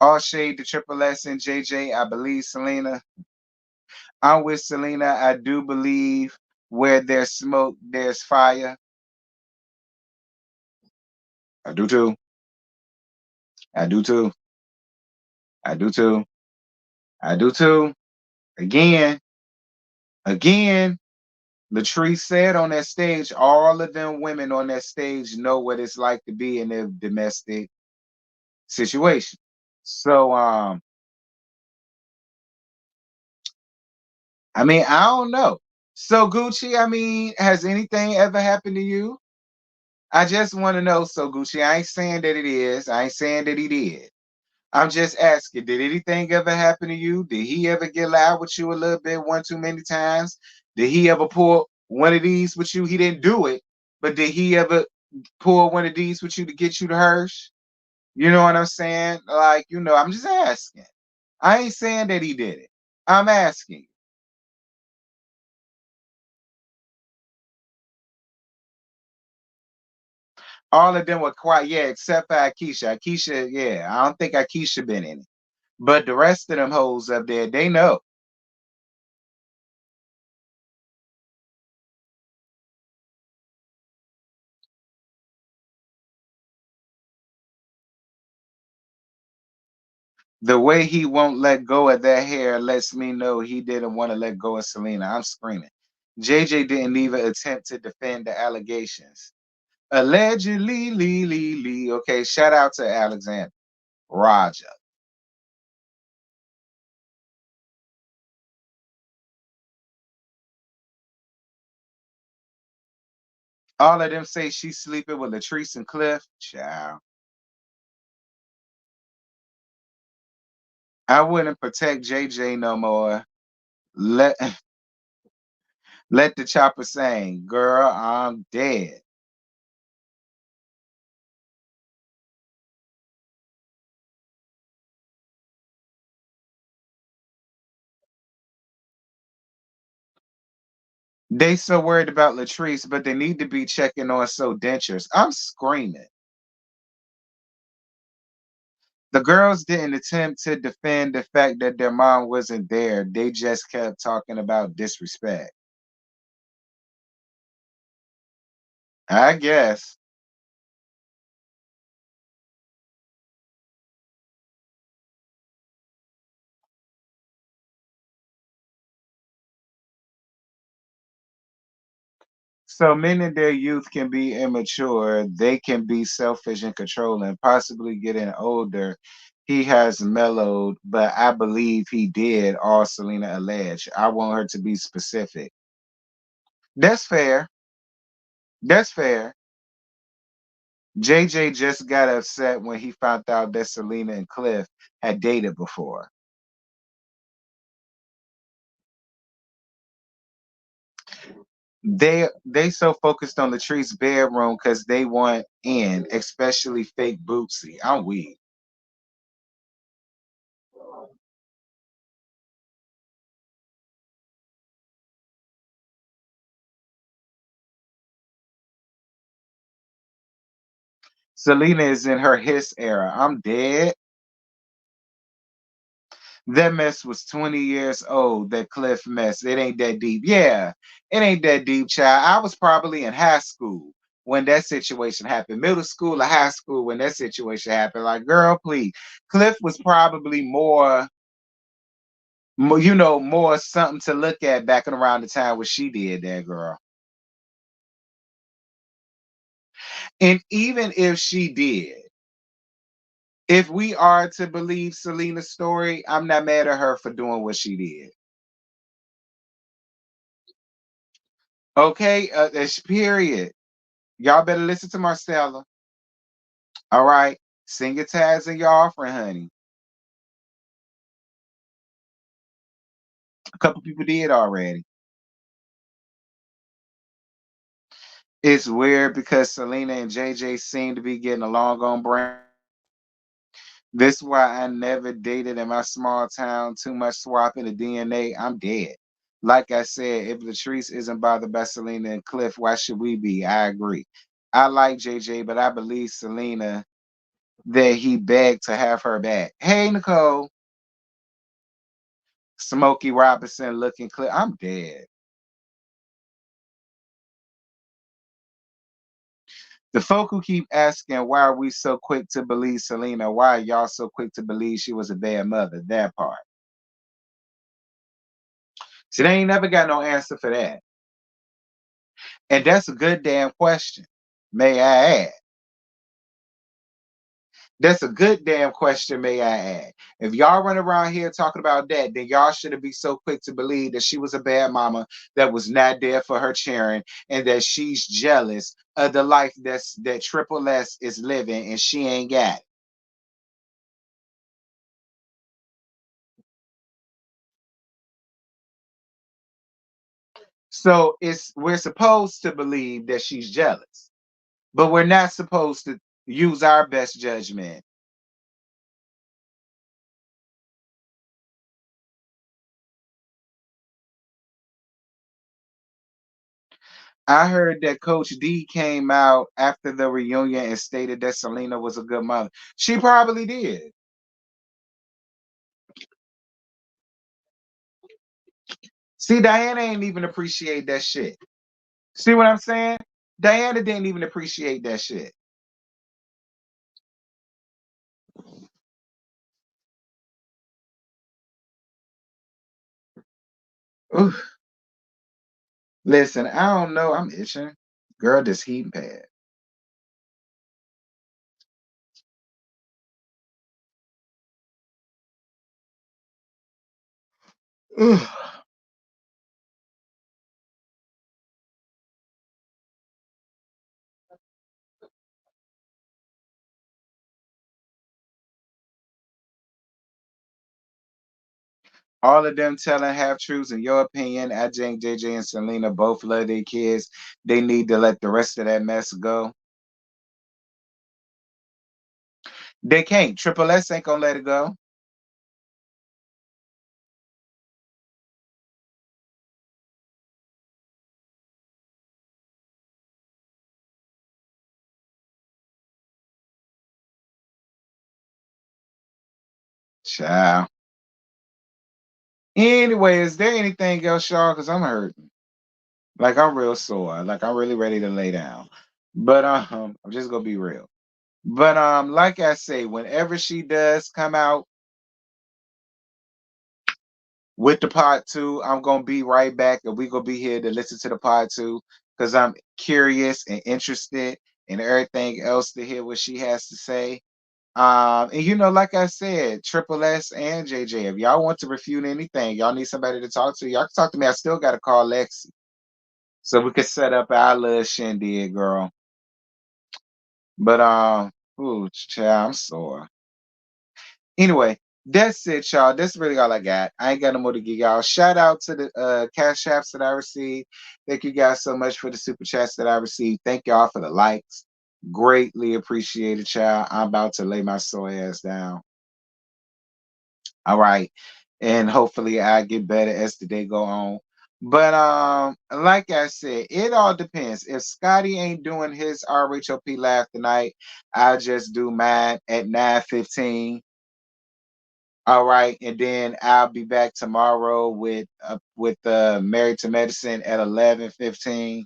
All shade to Triple S and JJ. I believe Selena. I'm with Selena. I do believe where there's smoke, there's fire. I do too. I do too. I do too. I do too. Again, again, Latrice said on that stage, all of them women on that stage know what it's like to be in a domestic situation. So I mean, I don't know. So Gucci, I mean, has anything ever happened to you? I just want to know. So Gucci, I ain't saying that it is. I ain't saying that he did. I'm just asking, did anything ever happen to you? Did he ever get loud with you a little bit, one too many times? Did he ever pull one of these with you? He didn't do it, but did he ever pull one of these with you to get you to Hirsch? You know what I'm saying? Like, I'm just asking. I ain't saying that he did it. I'm asking. All of them were quiet, yeah, except for Akeisha. Akeisha, yeah, I don't think Akeisha been in it. But the rest of them hoes up there, they know. The way he won't let go of that hair lets me know he didn't want to let go of Selena. I'm screaming. JJ didn't even attempt to defend the allegations. Allegedly, Lee, Lee, Lee. Okay, shout out to Alexander. Raja. All of them say she's sleeping with Latrice and Cliff. Child. I wouldn't protect JJ no more. Let let the chopper sing. Girl, I'm dead. They so worried about Latrice, but they need to be checking on so dentures. I'm screaming. The girls didn't attempt to defend the fact that their mom wasn't there. They just kept talking about disrespect. I guess. So men in their youth can be immature. They can be selfish and controlling. Possibly getting older, he has mellowed, but I believe he did. All Selena alleged. I want her to be specific. That's fair. That's fair. JJ just got upset when he found out that Selena and Cliff had dated before. They so focused on Latrice's bedroom because they want in, especially fake Bootsy. I'm weak. Selena is in her hiss era. I'm dead. That mess was 20 years old, that Cliff mess. It ain't that deep. Yeah, it ain't that deep, child. I was probably in high school when that situation happened. Middle school or high school when that situation happened. Like, girl, please. Cliff was probably more something to look at back and around the time when she did that, girl. And even if she did, if we are to believe Selena's story, I'm not mad at her for doing what she did. Okay, that's period. Y'all better listen to Marcella. All right, sing your tags and your offering, honey. A couple people did already. It's weird because Selena and JJ seem to be getting along on brand. This why I never dated in my small town. Too much swapping the DNA. I'm dead. Like I said, if Latrice isn't bothered by Selena and Cliff, why should we be? I agree. I like JJ, but I believe Selena that he begged to have her back. Hey, Nicole. Smokey Robinson looking Cliff. I'm dead. The folk who keep asking why are we so quick to believe Selena? Why are y'all so quick to believe she was a bad mother? That part. See, they ain't never got no answer for that. And that's a good damn question. May I add? That's a good damn question, may I add. If y'all run around here talking about that, then y'all shouldn't be so quick to believe that she was a bad mama that was not there for her children and that she's jealous of the life that Triple S is living and she ain't got it. So it's we're supposed to believe that she's jealous, but we're not supposed to use our best judgment. I heard that Coach D came out after the reunion and stated that Selena was a good mother. She probably did. See, Diana ain't even appreciate that shit. See what I'm saying? Diana didn't even appreciate that shit. Oof. Listen, I don't know. I'm itching. Girl, this heat pad. Ugh. All of them telling half truths. In your opinion, I think JJ and Selena both love their kids. They need to let the rest of that mess go. They can't. Triple S ain't gonna let it go. Child. Anyway, is there anything else, y'all? Because I'm hurting. Like I'm real sore. Like I'm really ready to lay down. But I'm just gonna be real. But like I say, whenever she does come out with the part two, I'm gonna be right back, and we gonna be here to listen to the part two because I'm curious and interested in everything else to hear what she has to say. And like I said, Triple S and JJ, if y'all want to refute anything, y'all need somebody to talk to. Y'all can talk to me. I still got to call Lexi. so we could set up our little shindig, girl. But ooh, child, I'm sore. Anyway, that's it, y'all. That's really all I got. I ain't got no more to give y'all. Shout out to the cash apps that I received. Thank you guys so much for the super chats that I received. Thank y'all for the likes. Greatly appreciated, child. I'm about to lay my soy ass down. All right. And hopefully I get better as the day go on. But like I said, it all depends. If Scotty ain't doing his RHOP laugh tonight, I'll just do mine at 9:15. All right, and then I'll be back tomorrow with Married to Medicine at 11:15.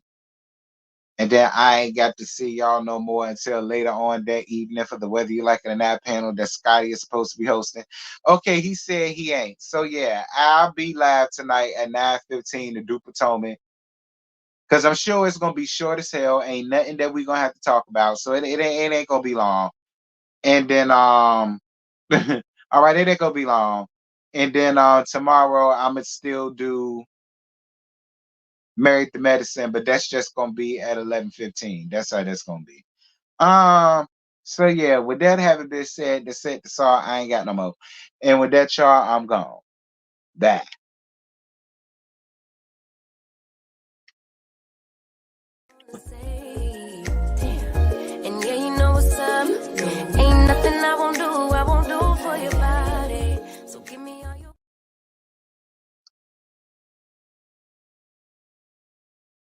And then I ain't got to see y'all no more until later on that evening for the Whether You Like It or Not panel that Scotty is supposed to be hosting. Okay, he said he ain't. So yeah, I'll be live tonight at 9:15 to do Potomac. Because I'm sure it's gonna be short as hell. Ain't nothing that we're gonna have to talk about. So it ain't gonna be long. And then all right, it ain't gonna be long. And then tomorrow I'ma still do Married to Medicine, but that's just gonna be at 11:15. That's how that's gonna be. So yeah, with that having been said, the set the saw, I ain't got no more. And with that, y'all, I'm gone. Bye. Damn. And yeah, you know what's up. Ain't nothing I won't